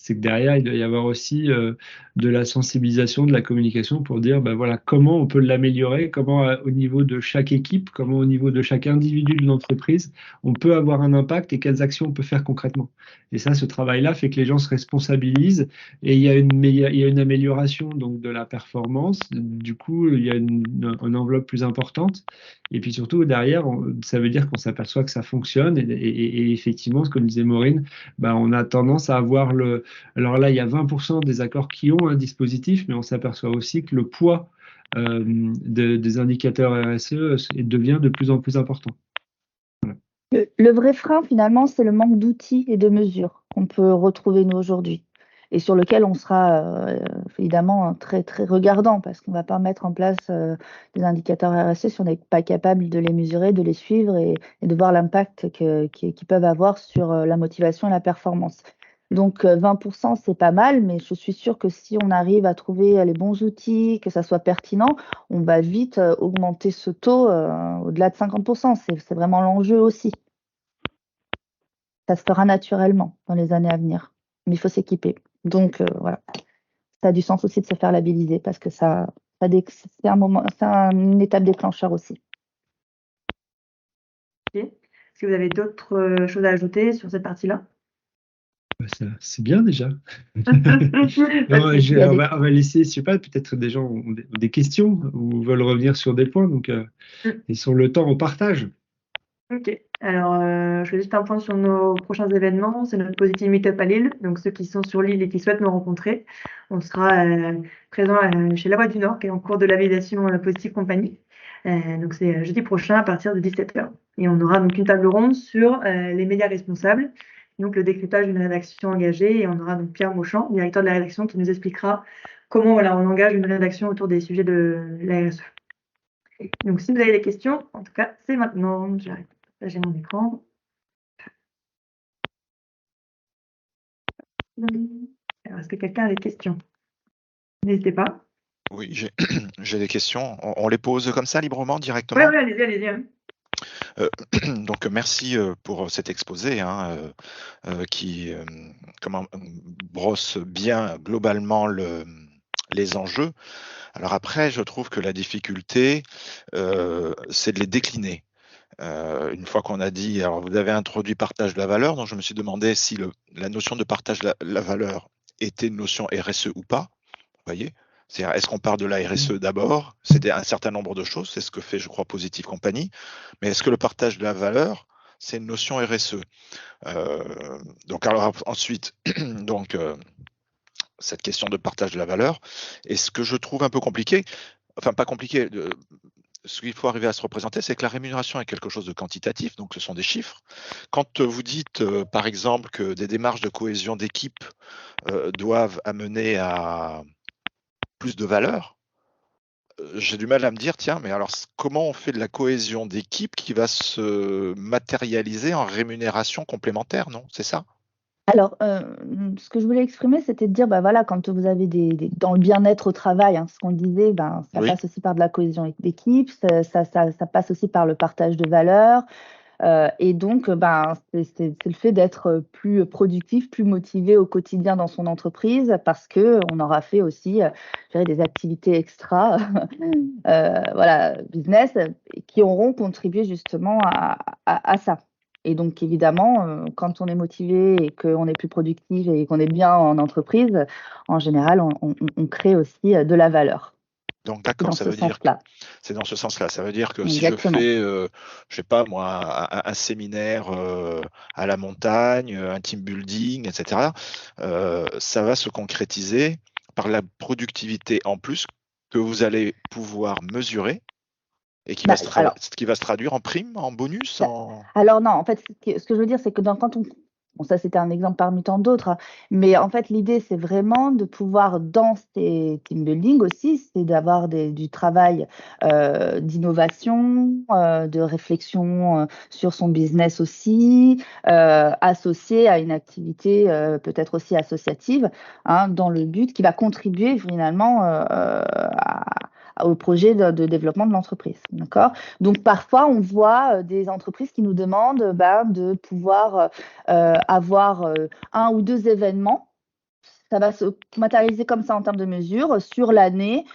Speaker 2: C'est que derrière, il doit y avoir aussi de la sensibilisation, de la communication pour dire ben voilà, comment on peut l'améliorer, comment au niveau de chaque équipe, comment au niveau de chaque individu de l'entreprise, on peut avoir un impact et quelles actions on peut faire concrètement. Et ça, ce travail-là fait que les gens se responsabilisent et il y a une amélioration donc, de la performance. Du coup, il y a une enveloppe plus importante. Et puis surtout, derrière, ça veut dire qu'on s'aperçoit que ça fonctionne. Et effectivement, comme disait Maureen, ben, on a tendance à avoir alors là, il y a 20% des accords qui ont un dispositif, mais on s'aperçoit aussi que le poids des indicateurs RSE devient de plus en plus important. Voilà.
Speaker 3: Le vrai frein, finalement, c'est le manque d'outils et de mesures qu'on peut retrouver nous aujourd'hui et sur lequel on sera évidemment très, très regardant parce qu'on ne va pas mettre en place des indicateurs RSE si on n'est pas capable de les mesurer, de les suivre et de voir l'impact qu'ils peuvent avoir sur la motivation et la performance. Donc 20%, c'est pas mal, mais je suis sûre que si on arrive à trouver les bons outils, que ça soit pertinent, on va vite augmenter ce taux au-delà de 50%. C'est vraiment l'enjeu aussi. Ça se fera naturellement dans les années à venir, mais il faut s'équiper. Donc voilà, ça a du sens aussi de se faire labelliser parce que c'est une étape déclencheur aussi.
Speaker 1: Ok. Est-ce que vous avez d'autres choses à ajouter sur cette partie-là?
Speaker 2: C'est bien déjà.
Speaker 3: Il y a des...
Speaker 2: On va laisser, je sais pas, peut-être des gens ont des questions ou veulent revenir sur des points, donc laissons le temps au partage.
Speaker 1: Ok, alors je fais juste un point sur nos prochains événements. C'est notre Positive Meetup à Lille. Donc ceux qui sont sur l'île et qui souhaitent nous rencontrer, on sera présent chez La Voix du Nord, qui est en cours de labellisation Positive Compagnie. Donc c'est jeudi prochain à partir de 17h. Et on aura donc une table ronde sur les médias responsables, donc le décryptage d'une rédaction engagée. Et on aura donc Pierre Mauchamp, directeur de la rédaction, qui nous expliquera comment voilà, on engage une rédaction autour des sujets de la RSE. Donc si vous avez des questions, en tout cas, c'est maintenant. J'arrête. Là, j'ai mon écran. Alors, est-ce que quelqu'un a des questions? N'hésitez pas.
Speaker 5: Oui, j'ai des questions. On les pose comme ça, librement,
Speaker 1: Oui,
Speaker 5: directement?
Speaker 1: allez-y, allez-y.
Speaker 5: Donc, merci pour cet exposé qui brosse bien globalement les enjeux. Alors après, je trouve que la difficulté, c'est de les décliner. Une fois qu'on a dit, alors vous avez introduit partage de la valeur, donc je me suis demandé si la notion de partage de la valeur était une notion RSE ou pas. Vous voyez? C'est-à-dire, est-ce qu'on part de la RSE d'abord? C'est un certain nombre de choses, c'est ce que fait, je crois, Positive Company. Mais est-ce que le partage de la valeur, c'est une notion RSE? Donc, alors ensuite, donc, cette question de partage de la valeur. Et ce que je trouve un peu compliqué, enfin pas compliqué, ce qu'il faut arriver à se représenter, c'est que la rémunération est quelque chose de quantitatif, donc ce sont des chiffres. Quand vous dites, par exemple, que des démarches de cohésion d'équipe doivent amener à plus de valeur, j'ai du mal à me dire, tiens, mais alors comment on fait de la cohésion d'équipe qui va se matérialiser en rémunération complémentaire, non? C'est ça?
Speaker 3: Alors, ce que je voulais exprimer, c'était de dire, bah voilà, quand vous avez dans le bien-être au travail, hein, ce qu'on disait, ben, ça
Speaker 5: Oui,
Speaker 3: passe aussi par de la cohésion d'équipe, ça passe aussi par le partage de valeurs. Et donc, ben, c'est le fait d'être plus productif, plus motivé au quotidien dans son entreprise parce qu'on aura fait aussi je dirais, des activités extra, voilà, business, qui auront contribué justement à ça. Et donc, évidemment, quand on est motivé et qu'on est plus productif et qu'on est bien en entreprise, en général, on crée aussi de la valeur.
Speaker 5: donc
Speaker 3: C'est
Speaker 5: d'accord,
Speaker 3: dans
Speaker 5: ça
Speaker 3: ce
Speaker 5: veut dire que
Speaker 3: sens-là.
Speaker 5: c'est dans ce sens-là. Ça veut dire que si je
Speaker 3: Exactement.
Speaker 5: fais, je sais pas moi, un séminaire à la montagne, un team building, etc., ça va se concrétiser par la productivité en plus que vous allez pouvoir mesurer et qui
Speaker 3: Bah, alors,
Speaker 5: qui va se traduire en prime, en bonus,
Speaker 3: Bah, alors non, en fait, ce que je veux dire, c'est que quand on... Bon, ça, c'était un exemple parmi tant d'autres, hein, mais en fait, l'idée, c'est vraiment de pouvoir, dans ces team building aussi, c'est d'avoir du travail d'innovation, de réflexion sur son business aussi, associé à une activité peut-être aussi associative, hein, dans le but qui va contribuer finalement au projet de développement de l'entreprise. D'accord? Donc parfois, on voit des entreprises qui nous demandent de pouvoir avoir un ou deux événements. Ça va se matérialiser comme ça en termes de mesures sur l'année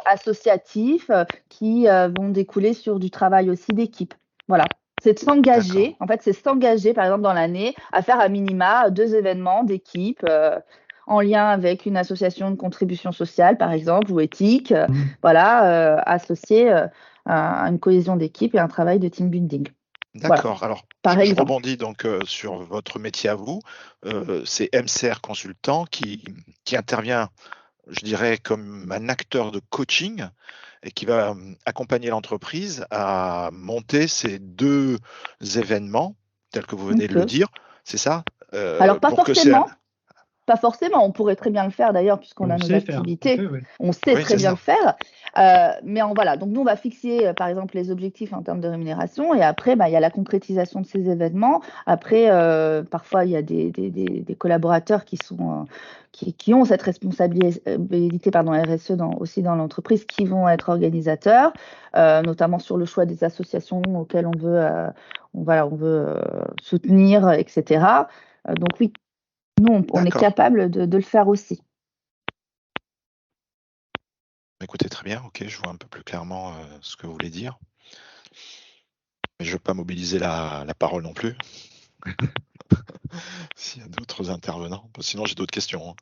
Speaker 3: associatifs qui vont découler sur du travail aussi d'équipe. Voilà. C'est de
Speaker 5: d'accord,
Speaker 3: s'engager, en fait, c'est s'engager, par exemple, dans l'année, à faire à minima deux événements d'équipe en lien avec une association de contribution sociale, par exemple, ou éthique, voilà, associés à une cohésion d'équipe et un travail de team building. Voilà,
Speaker 5: d'accord. Alors,
Speaker 3: par
Speaker 5: je
Speaker 3: exemple.
Speaker 5: rebondis donc sur votre métier à vous. C'est MCR Consultant qui intervient, je dirais, comme un acteur de coaching et qui va accompagner l'entreprise à monter ces deux événements, tels que vous venez de le
Speaker 3: Ok.
Speaker 5: dire, c'est ça?
Speaker 3: Alors, pas
Speaker 5: Pour que c'est...
Speaker 3: forcément. Pas forcément, on pourrait très bien le faire d'ailleurs, puisqu'on
Speaker 2: On
Speaker 3: a nos
Speaker 2: sait faire, tout à fait,
Speaker 3: activités.
Speaker 2: ouais.
Speaker 3: On sait
Speaker 5: Oui,
Speaker 3: très
Speaker 5: c'est
Speaker 3: bien le
Speaker 5: ça.
Speaker 3: faire. Mais voilà, donc nous, on va fixer par exemple les objectifs en termes de rémunération et après, il y a la concrétisation de ces événements. Après, parfois, il y a des collaborateurs qui ont cette responsabilité RSE aussi dans l'entreprise, qui vont être organisateurs, notamment sur le choix des associations auxquelles on veut, on veut soutenir, etc. Donc oui, nous, on est
Speaker 5: D'accord.
Speaker 3: capable de le faire aussi.
Speaker 5: Écoutez, très bien, ok, je vois un peu plus clairement ce que vous voulez dire. Mais je ne veux pas mobiliser la parole non plus. S'il y a d'autres intervenants, sinon j'ai d'autres questions.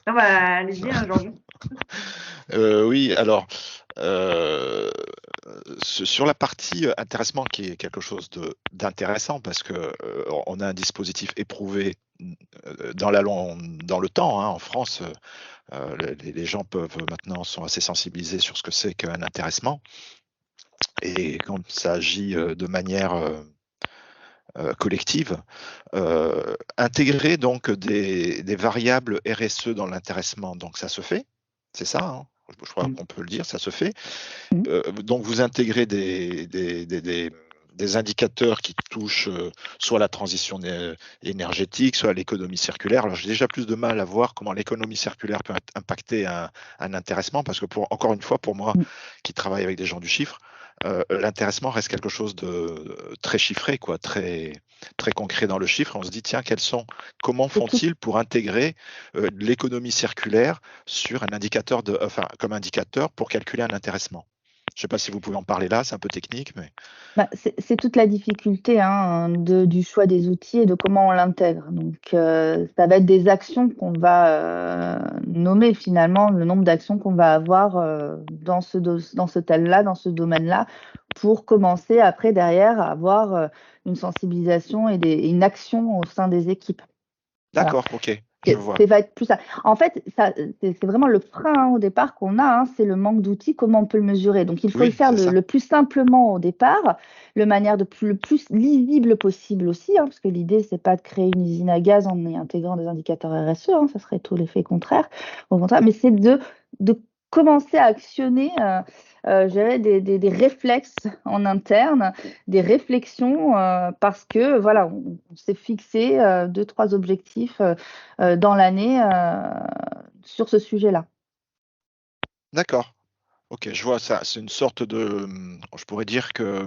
Speaker 1: Ah bah, allez-y, hein, Georges.
Speaker 5: Oui, alors, sur la partie intéressement, qui est quelque chose d'intéressant, parce que on a un dispositif éprouvé dans le temps, hein, en France. Les gens maintenant sont assez sensibilisés sur ce que c'est qu'un intéressement. Et quand ça agit de manière collective, intégrer donc des variables RSE dans l'intéressement, donc ça se fait, c'est ça, hein, je crois qu'on peut le dire, ça se fait. Donc vous intégrez des indicateurs qui touchent soit la transition énergétique, soit l'économie circulaire. Alors j'ai déjà plus de mal à voir comment l'économie circulaire peut impacter un intéressement, parce que encore une fois, pour moi, qui travaille avec des gens du chiffre, l'intéressement reste quelque chose de très chiffré, quoi, très, très concret dans le chiffre. On se dit, tiens, comment font-ils pour intégrer l'économie circulaire sur un indicateur comme indicateur pour calculer un intéressement? Je ne sais pas si vous pouvez en parler là, c'est un peu technique, mais
Speaker 3: c'est toute la difficulté, hein, du choix des outils et de comment on l'intègre. Donc, ça va être des actions qu'on va nommer finalement, le nombre d'actions qu'on va avoir dans ce thème-là, dans ce domaine-là, pour commencer après derrière à avoir une sensibilisation et une action au sein des équipes.
Speaker 5: D'accord, ok. Je vois.
Speaker 3: Ça va être plus ça. En fait, c'est vraiment le frein, hein, au départ qu'on a, hein, c'est le manque d'outils, comment on peut le mesurer. Donc, il faut le faire le plus simplement au départ, de manière le plus lisible possible aussi, hein, parce que l'idée, c'est pas de créer une usine à gaz en y intégrant des indicateurs RSE, hein, ça serait tout l'effet contraire, au contraire, mais c'est de commencer à actionner j'avais des réflexes en interne, des réflexions, parce que voilà, on s'est fixé 2-3 objectifs dans l'année sur ce sujet-là.
Speaker 5: D'accord. Ok, je vois ça. C'est une sorte je pourrais dire que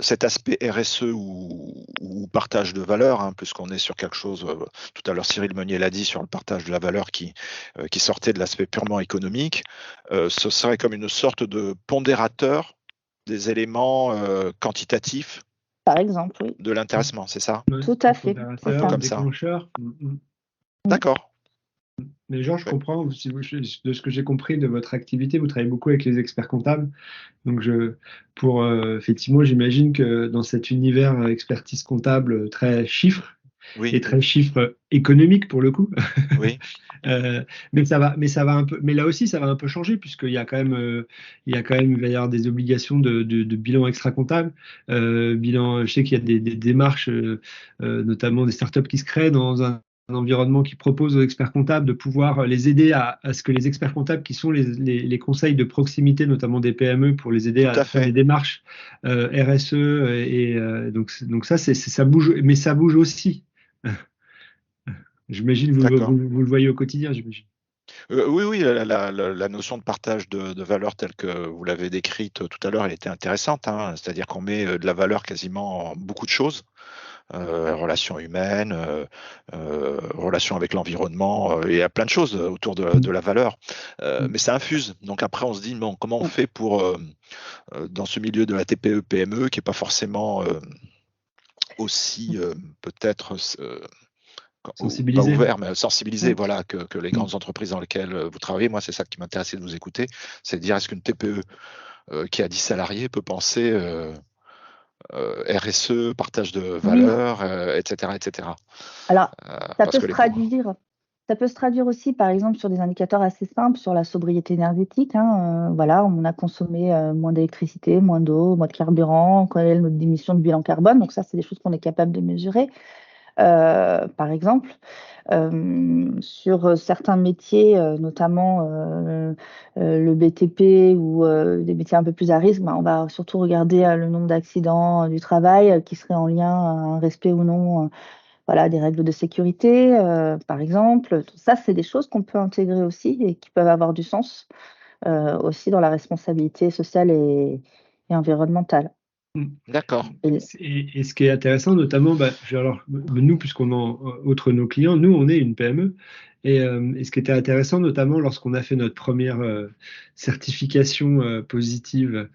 Speaker 5: cet aspect RSE ou partage de valeur, hein, puisqu'on est sur quelque chose, tout à l'heure Cyril Meunier l'a dit, sur le partage de la valeur qui sortait de l'aspect purement économique, ce serait comme une sorte de pondérateur des éléments quantitatifs,
Speaker 3: par exemple, oui,
Speaker 5: de l'intéressement, c'est ça?
Speaker 3: Tout à fait.
Speaker 5: Un peu comme ça.
Speaker 2: Déclencheur.
Speaker 5: D'accord.
Speaker 2: Mais Georges, je comprends, de ce que j'ai compris de votre activité, vous travaillez beaucoup avec les experts comptables. Donc, effectivement, j'imagine que dans cet univers expertise comptable très chiffre, et très chiffre économique pour le coup.
Speaker 5: Oui.
Speaker 2: Mais ça va un peu. Mais là aussi, ça va un peu changer puisqu'il y a quand même, il va y avoir des obligations de bilan extra-comptable. Je sais qu'il y a des démarches, notamment des startups qui se créent dans un environnement qui propose aux experts comptables de pouvoir les aider à ce que les experts comptables, qui sont les conseils de proximité, notamment des PME, pour les aider à faire des démarches RSE. Donc ça bouge, mais ça bouge aussi. J'imagine vous le voyez au quotidien, j'imagine.
Speaker 5: Oui, la notion de partage de valeur telle que vous l'avez décrite tout à l'heure, elle était intéressante, hein, c'est-à-dire qu'on met de la valeur quasiment en beaucoup de choses. Relations humaines, relations avec l'environnement, il y a plein de choses autour de la valeur, mais ça infuse. Donc après, on se dit, bon, comment on fait pour, dans ce milieu de la TPE, PME, qui n'est pas forcément aussi peut-être pas ouvert, mais sensibilisé, voilà, que les grandes entreprises dans lesquelles vous travaillez. Moi, c'est ça qui m'intéressait de vous écouter, c'est de dire, est-ce qu'une TPE qui a 10 salariés peut penser RSE, partage de valeur, etc., etc.
Speaker 3: Alors, ça peut se traduire aussi, par exemple, sur des indicateurs assez simples, sur la sobriété énergétique. Hein, voilà, on a consommé moins d'électricité, moins d'eau, moins de carburant, on connaît notre diminution de bilan carbone. Donc ça, c'est des choses qu'on est capable de mesurer. Par exemple, sur certains métiers, notamment le BTP ou des métiers un peu plus à risque, on va surtout regarder le nombre d'accidents du travail qui seraient en lien à un respect ou non voilà, des règles de sécurité, par exemple. Ça, c'est des choses qu'on peut intégrer aussi et qui peuvent avoir du sens aussi dans la responsabilité sociale et environnementale.
Speaker 5: D'accord.
Speaker 2: Et ce qui est intéressant, notamment, alors, nous, puisqu'on outre nos clients, nous, on est une PME. Et ce qui était intéressant, notamment lorsqu'on a fait notre première certification positive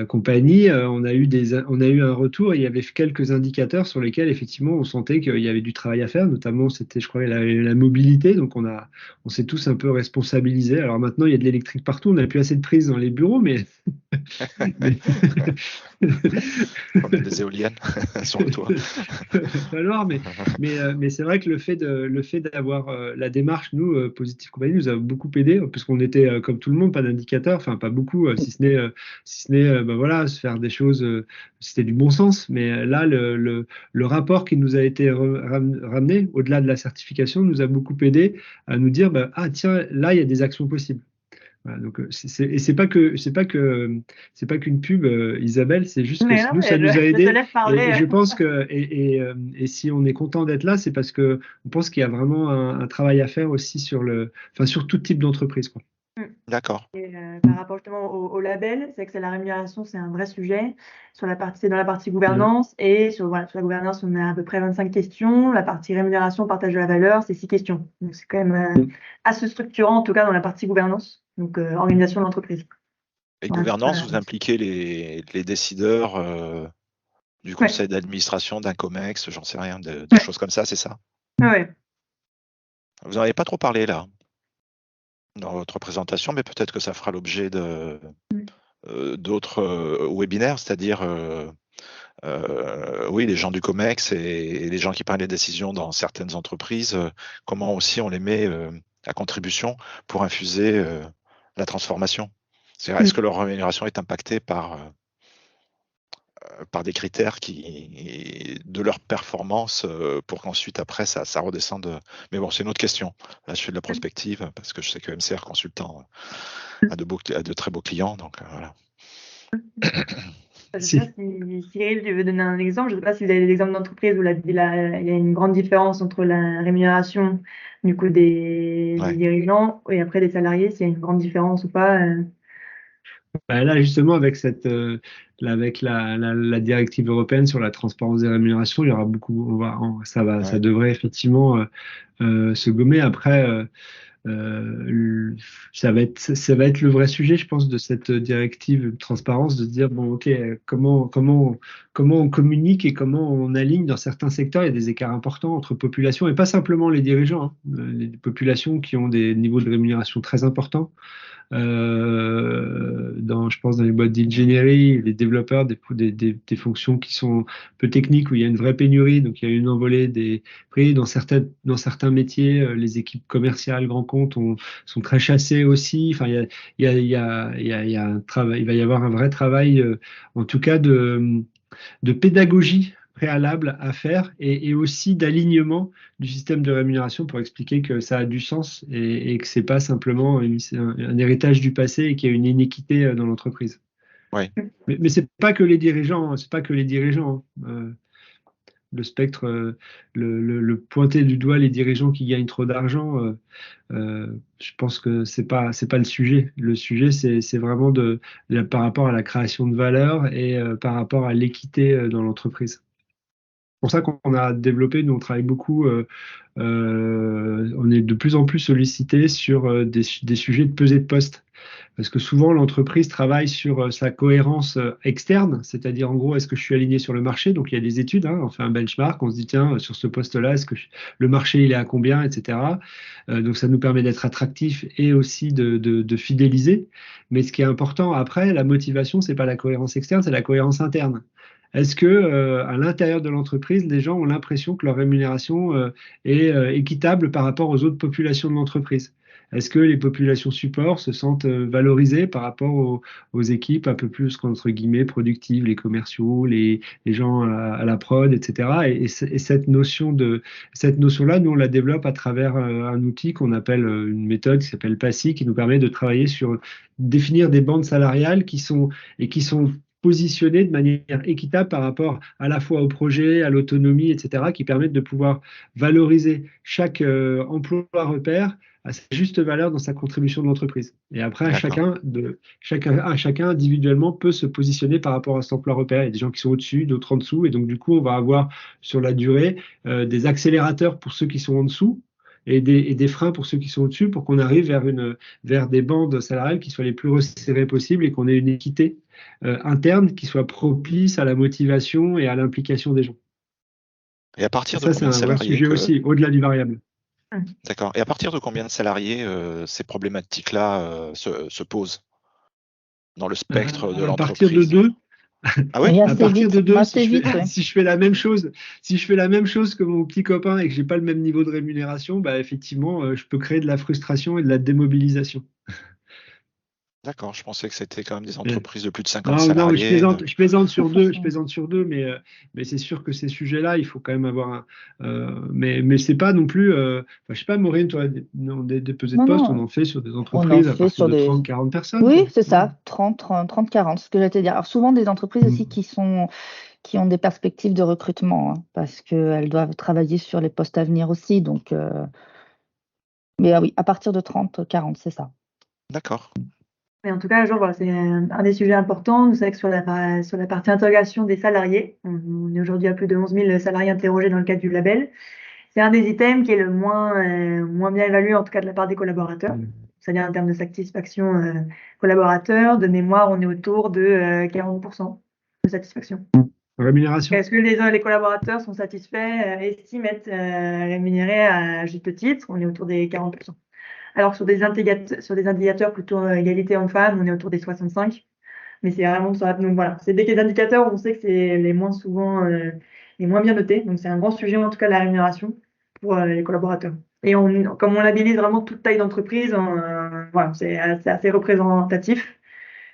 Speaker 2: compagnie, on a eu un retour. Il y avait quelques indicateurs sur lesquels effectivement on sentait qu'il y avait du travail à faire. Notamment, c'était, je crois, la mobilité. Donc on s'est tous un peu responsabilisés. Alors maintenant, il y a de l'électrique partout. On n'a plus assez de prises dans les bureaux, mais mais-
Speaker 5: On a des éoliennes sur le toit.
Speaker 2: va falloir, mais c'est vrai que le fait d'avoir la démarche, nous, Positive Company, nous a beaucoup aidé, puisqu'on était, comme tout le monde, pas d'indicateurs, enfin pas beaucoup, si ce n'est ben voilà, se faire des choses, c'était du bon sens, mais là, le rapport qui nous a été ramené, au-delà de la certification, nous a beaucoup aidé à nous dire, bah, ah tiens, là, il y a des actions possibles. Voilà, donc et c'est pas qu'une pub, Isabelle, c'est juste que
Speaker 1: Mais non,
Speaker 2: nous, ça
Speaker 1: mais
Speaker 2: nous a
Speaker 1: je te
Speaker 2: aidé.
Speaker 1: laisse
Speaker 2: Et
Speaker 1: parler.
Speaker 2: je pense que et si on est content d'être là, c'est parce que on pense qu'il y a vraiment un travail à faire aussi sur tout type d'entreprise, quoi.
Speaker 5: D'accord.
Speaker 1: Et, par rapport justement au label, c'est que la rémunération, c'est un vrai sujet. C'est dans la partie gouvernance et sur la gouvernance, on a à peu près 25 questions. La partie rémunération, partage de la valeur, c'est 6 questions. Donc c'est quand même assez structurant, en tout cas dans la partie gouvernance, donc organisation de l'entreprise.
Speaker 5: Et
Speaker 1: Voilà,
Speaker 5: gouvernance,
Speaker 1: voilà.
Speaker 5: vous impliquez les décideurs du
Speaker 1: Ouais,
Speaker 5: conseil d'administration d'un COMEX, j'en sais rien, des
Speaker 1: ouais,
Speaker 5: choses comme ça, c'est ça?
Speaker 1: ouais.
Speaker 5: Vous n'en avez pas trop parlé là dans votre présentation, mais peut-être que ça fera l'objet d'autres webinaires, c'est-à-dire oui, les gens du COMEX et les gens qui prennent les décisions dans certaines entreprises, comment aussi on les met à contribution pour infuser la transformation. C'est-à-dire, est-ce que leur rémunération est impactée par des critères de leur performance pour qu'ensuite, après, ça redescende. Mais bon, c'est une autre question. Là, je fais de la prospective parce que je sais que MCR Consultant a de très beaux clients. Donc, voilà.
Speaker 1: Je ne sais pas si Cyril, tu veux donner un exemple. Je ne sais pas si vous avez des exemples d'entreprise où il y a une grande différence entre la rémunération du coup des
Speaker 5: Ouais.
Speaker 1: dirigeants et après des salariés, s'il y a une grande différence ou pas.
Speaker 2: Bah, là, justement, avec avec la directive européenne sur la transparence des rémunérations, il y aura beaucoup, ça
Speaker 5: Ouais.
Speaker 2: devrait effectivement se gommer. Après, ça va être le vrai sujet, je pense, de cette directive de transparence, de se dire, bon, ok, comment on communique et comment on aligne dans certains secteurs. Il y a des écarts importants entre populations, et pas simplement les dirigeants, hein, les populations qui ont des niveaux de rémunération très importants. Je pense dans les boîtes d'ingénierie, les développeurs, des fonctions qui sont peu techniques, où il y a une vraie pénurie, donc il y a une envolée des prix. Dans certains métiers, les équipes commerciales, grands comptes sont très chassées aussi. Enfin, il y a un travail, il va y avoir un vrai travail, en tout cas de pédagogie préalable à faire et aussi d'alignement du système de rémunération pour expliquer que ça a du sens et que c'est pas simplement un héritage du passé et qu'il y a une inéquité dans l'entreprise.
Speaker 5: Ouais.
Speaker 2: Mais c'est pas que les dirigeants, hein, c'est pas que les dirigeants. Le spectre, le pointer du doigt les dirigeants qui gagnent trop d'argent, je pense que c'est pas le sujet. Le sujet, c'est vraiment par rapport à la création de valeur et par rapport à l'équité dans l'entreprise. C'est pour ça qu'on a développé, nous on travaille beaucoup, on est de plus en plus sollicité sur des sujets de pesée de poste. Parce que souvent l'entreprise travaille sur sa cohérence externe, c'est-à-dire en gros, est-ce que je suis aligné sur le marché? Donc il y a des études, hein, on fait un benchmark, on se dit tiens, sur ce poste-là, est-ce que le marché il est à combien, etc. Donc ça nous permet d'être attractif et aussi de fidéliser. Mais ce qui est important après, la motivation, c'est pas la cohérence externe, c'est la cohérence interne. Est-ce que à l'intérieur de l'entreprise, les gens ont l'impression que leur rémunération est équitable par rapport aux autres populations de l'entreprise? Est-ce que les populations support se sentent valorisées par rapport aux équipes un peu plus, entre guillemets, productives, les commerciaux, les gens à la prod, etc. Et cette notion-là, nous, on la développe à travers un outil qu'on appelle une méthode qui s'appelle PASSI, qui nous permet de travailler sur définir des bandes salariales qui sont positionnées de manière équitable par rapport à la fois au projet, à l'autonomie, etc., qui permettent de pouvoir valoriser chaque emploi repère à sa juste valeur dans sa contribution de l'entreprise. Et après, chacun individuellement peut se positionner par rapport à cet emploi repère. Il y a des gens qui sont au-dessus, d'autres en dessous. Et donc, du coup, on va avoir sur la durée des accélérateurs pour ceux qui sont en dessous et des freins pour ceux qui sont au-dessus pour qu'on arrive vers des bandes salariales qui soient les plus resserrées possibles et qu'on ait une équité interne qui soit propice à la motivation et à l'implication des gens.
Speaker 5: Et à
Speaker 2: Et
Speaker 5: partir de
Speaker 2: ça, c'est
Speaker 5: combien de
Speaker 2: un vrai
Speaker 5: salariés
Speaker 2: sujet aussi, au-delà du variable.
Speaker 5: D'accord. Et à partir de combien de salariés ces problématiques-là se posent dans le spectre de
Speaker 2: À partir de
Speaker 5: l'entreprise?
Speaker 2: 2,
Speaker 5: Ah oui?
Speaker 3: Et
Speaker 2: à
Speaker 3: assez
Speaker 2: partir de
Speaker 3: vite,
Speaker 2: 2,
Speaker 3: assez vite, ouais.
Speaker 2: si je fais la même chose, si je fais la même chose que mon petit copain et que j'ai pas le même niveau de rémunération, bah effectivement, je peux créer de la frustration et de la démobilisation.
Speaker 5: D'accord, je pensais que c'était quand même des
Speaker 2: Euh,
Speaker 5: entreprises de plus de 50
Speaker 2: Non, non, je
Speaker 5: salariés.
Speaker 2: plaisante, je plaisante sur
Speaker 3: Pas
Speaker 2: deux, je
Speaker 3: forcément.
Speaker 2: plaisante sur deux, mais c'est sûr que ces sujets-là, il faut quand même avoir mais c'est pas non plus, enfin, je sais pas, Maureen, toi, des pesées de
Speaker 3: Non,
Speaker 2: poste, on
Speaker 3: non,
Speaker 2: en fait sur des
Speaker 3: on en
Speaker 2: entreprises à
Speaker 3: fait
Speaker 2: partir
Speaker 3: sur
Speaker 2: de
Speaker 3: des...
Speaker 2: 30, 40 personnes,
Speaker 3: Oui,
Speaker 2: quoi.
Speaker 3: c'est ça, 30, 40, ce que j'allais te dire. Alors souvent des entreprises aussi qui ont des perspectives de recrutement, hein, parce qu'elles doivent travailler sur les postes à venir aussi. Donc, mais oui, à partir de 30, 40, c'est ça.
Speaker 5: D'accord.
Speaker 1: Mais en tout cas, genre, voilà, c'est un des sujets importants. Vous savez que sur la partie interrogation des salariés, on est aujourd'hui à plus de 11 000 salariés interrogés dans le cadre du label. C'est un des items qui est le moins bien évalué, en tout cas de la part des collaborateurs. C'est-à-dire en termes de satisfaction collaborateur, de mémoire, on est autour de 40% de satisfaction.
Speaker 2: Rémunération?
Speaker 1: Est-ce que les collaborateurs sont satisfaits, estiment être rémunérés à juste titre? On est autour des 40%. Alors que sur des indicateurs plutôt égalité homme-femme, on est autour des 65. Mais c'est vraiment ça. Donc voilà, c'est des indicateurs où on sait que c'est les moins souvent, les moins bien notés. Donc c'est un grand sujet en tout cas de la rémunération pour les collaborateurs. Et comme on labellise vraiment toute taille d'entreprise, voilà, c'est assez représentatif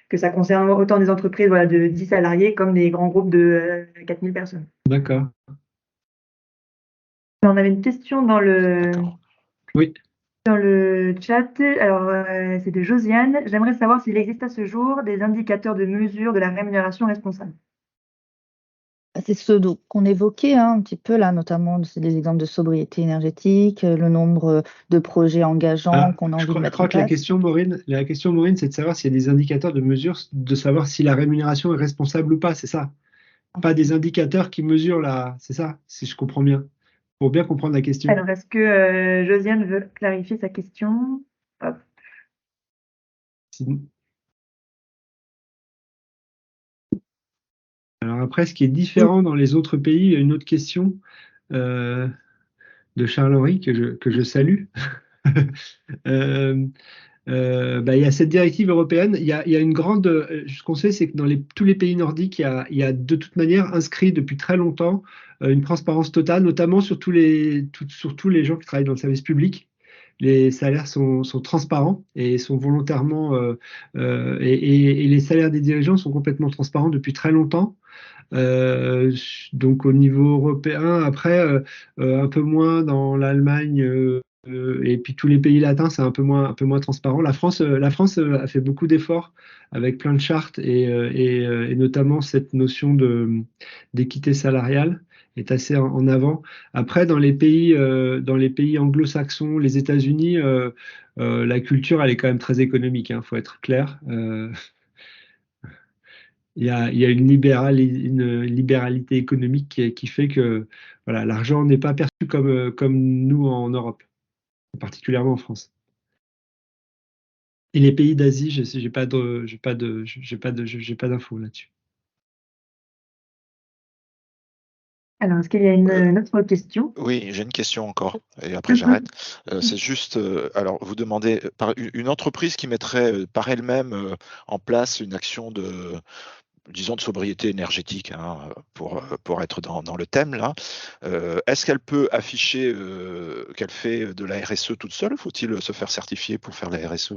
Speaker 1: que ça concerne autant des entreprises voilà, de 10 salariés comme des grands groupes de 4000 personnes.
Speaker 2: D'accord.
Speaker 1: On avait une question
Speaker 5: D'accord.
Speaker 2: Oui.
Speaker 1: dans le chat. Alors, c'est de Josiane. J'aimerais savoir s'il existe à ce jour des indicateurs de mesure de la rémunération responsable.
Speaker 3: C'est ceux qu'on évoquait un petit peu là, notamment c'est des exemples de sobriété énergétique, le nombre de projets engageants qu'on a
Speaker 2: Je
Speaker 3: envie de mettre
Speaker 2: crois
Speaker 3: en
Speaker 2: que la
Speaker 3: place.
Speaker 2: question, Maureen, c'est de savoir s'il y a des indicateurs de mesure, de savoir si la rémunération est responsable ou pas, c'est ça? Pas des indicateurs qui mesurent c'est ça, si je comprends bien, pour bien comprendre la question.
Speaker 1: Alors, est-ce que Josiane veut clarifier sa question? Hop.
Speaker 2: Alors après, ce qui est différent dans les autres pays, il y a une autre question de Charles-Henri que je salue. Il y a cette directive européenne. Il y a une grande. Ce qu'on sait, c'est que dans tous les pays nordiques, il y a de toute manière inscrit depuis très longtemps une transparence totale, notamment sur tous les gens qui travaillent dans le service public. Les salaires sont transparents et sont volontairement. Et les salaires des dirigeants sont complètement transparents depuis très longtemps. Donc au niveau européen, après, un peu moins dans l'Allemagne. Et puis tous les pays latins, c'est un peu moins transparent. La France a fait beaucoup d'efforts avec plein de chartes et notamment cette notion d'équité salariale est assez en avant. Après, dans les pays anglo-saxons, les États-Unis, la culture, elle est quand même très économique, hein, faut être clair. Il y a une libéralité économique qui fait que voilà, l'argent n'est pas perçu comme nous en Europe, particulièrement en France. Et les pays d'Asie, j'ai pas d'infos là-dessus.
Speaker 1: Alors, est-ce qu'il y a une autre question?
Speaker 5: Oui, j'ai une question encore, et après j'arrête. C'est juste, alors vous demandez, par une entreprise qui mettrait par elle-même en place une action disons de sobriété énergétique, hein, pour être dans le thème là, est-ce qu'elle peut afficher qu'elle fait de la RSE toute seule? Faut-il se faire certifier pour faire la RSE?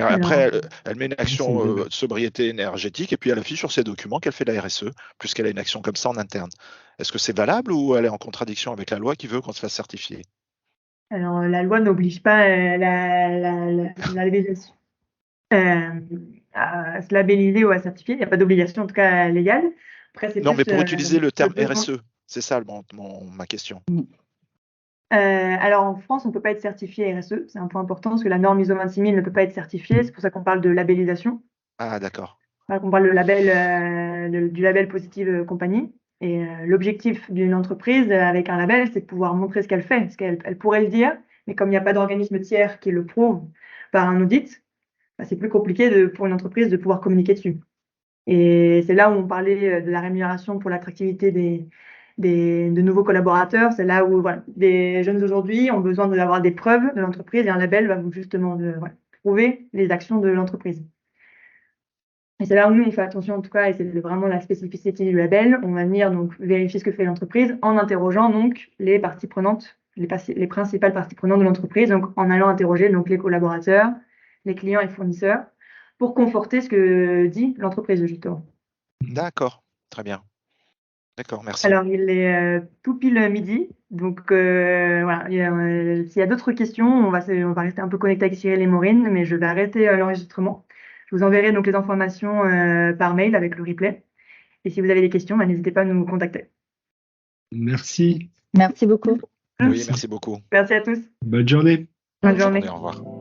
Speaker 5: Après, elle met une action de sobriété énergétique et puis elle affiche sur ses documents qu'elle fait de la RSE, puisqu'elle a une action comme ça en interne. Est-ce que c'est valable ou elle est en contradiction avec la loi qui veut qu'on se fasse certifier?
Speaker 1: Alors, la loi n'oblige pas la labellisation à se labelliser ou à certifier. Il n'y a pas d'obligation, en tout cas légale. Après, c'est
Speaker 5: Non,
Speaker 1: plus
Speaker 5: mais pour utiliser le terme
Speaker 1: besoin.
Speaker 5: RSE, c'est ça ma question.
Speaker 1: Alors en France, on ne peut pas être certifié RSE, c'est un point important parce que la norme ISO 26000 ne peut pas être certifiée, c'est pour ça qu'on parle de labellisation.
Speaker 5: Ah, d'accord.
Speaker 1: On parle du label Positive Compagnie. Et l'objectif d'une entreprise avec un label, c'est de pouvoir montrer ce qu'elle fait, parce qu'elle pourrait le dire, mais comme il n'y a pas d'organisme tiers qui le prouve par un audit, bah, c'est plus compliqué pour une entreprise de pouvoir communiquer dessus. Et c'est là où on parlait de la rémunération pour l'attractivité de nouveaux collaborateurs. C'est là où voilà, des jeunes aujourd'hui ont besoin d'avoir des preuves de l'entreprise et un label va vous justement prouver les actions de l'entreprise. Et c'est là où nous, on fait attention en tout cas, et c'est vraiment la spécificité du label. On va venir donc vérifier ce que fait l'entreprise en interrogeant donc les parties prenantes, les principales parties prenantes de l'entreprise, donc en allant interroger donc les collaborateurs, les clients et fournisseurs, pour conforter ce que dit l'entreprise justement.
Speaker 5: D'accord, très bien. D'accord, merci.
Speaker 1: Alors, il est tout pile midi, donc voilà. S'il y a d'autres questions, on va rester un peu connecté avec Cyril et Maureen, mais je vais arrêter l'enregistrement. Je vous enverrai donc les informations par mail avec le replay. Et si vous avez des questions, bah, n'hésitez pas à nous contacter.
Speaker 2: Merci.
Speaker 3: Merci beaucoup.
Speaker 5: Oui, merci beaucoup.
Speaker 1: Merci à tous.
Speaker 2: Bonne journée.
Speaker 1: Bonne
Speaker 5: Bonne
Speaker 1: journée.
Speaker 5: journée, au revoir.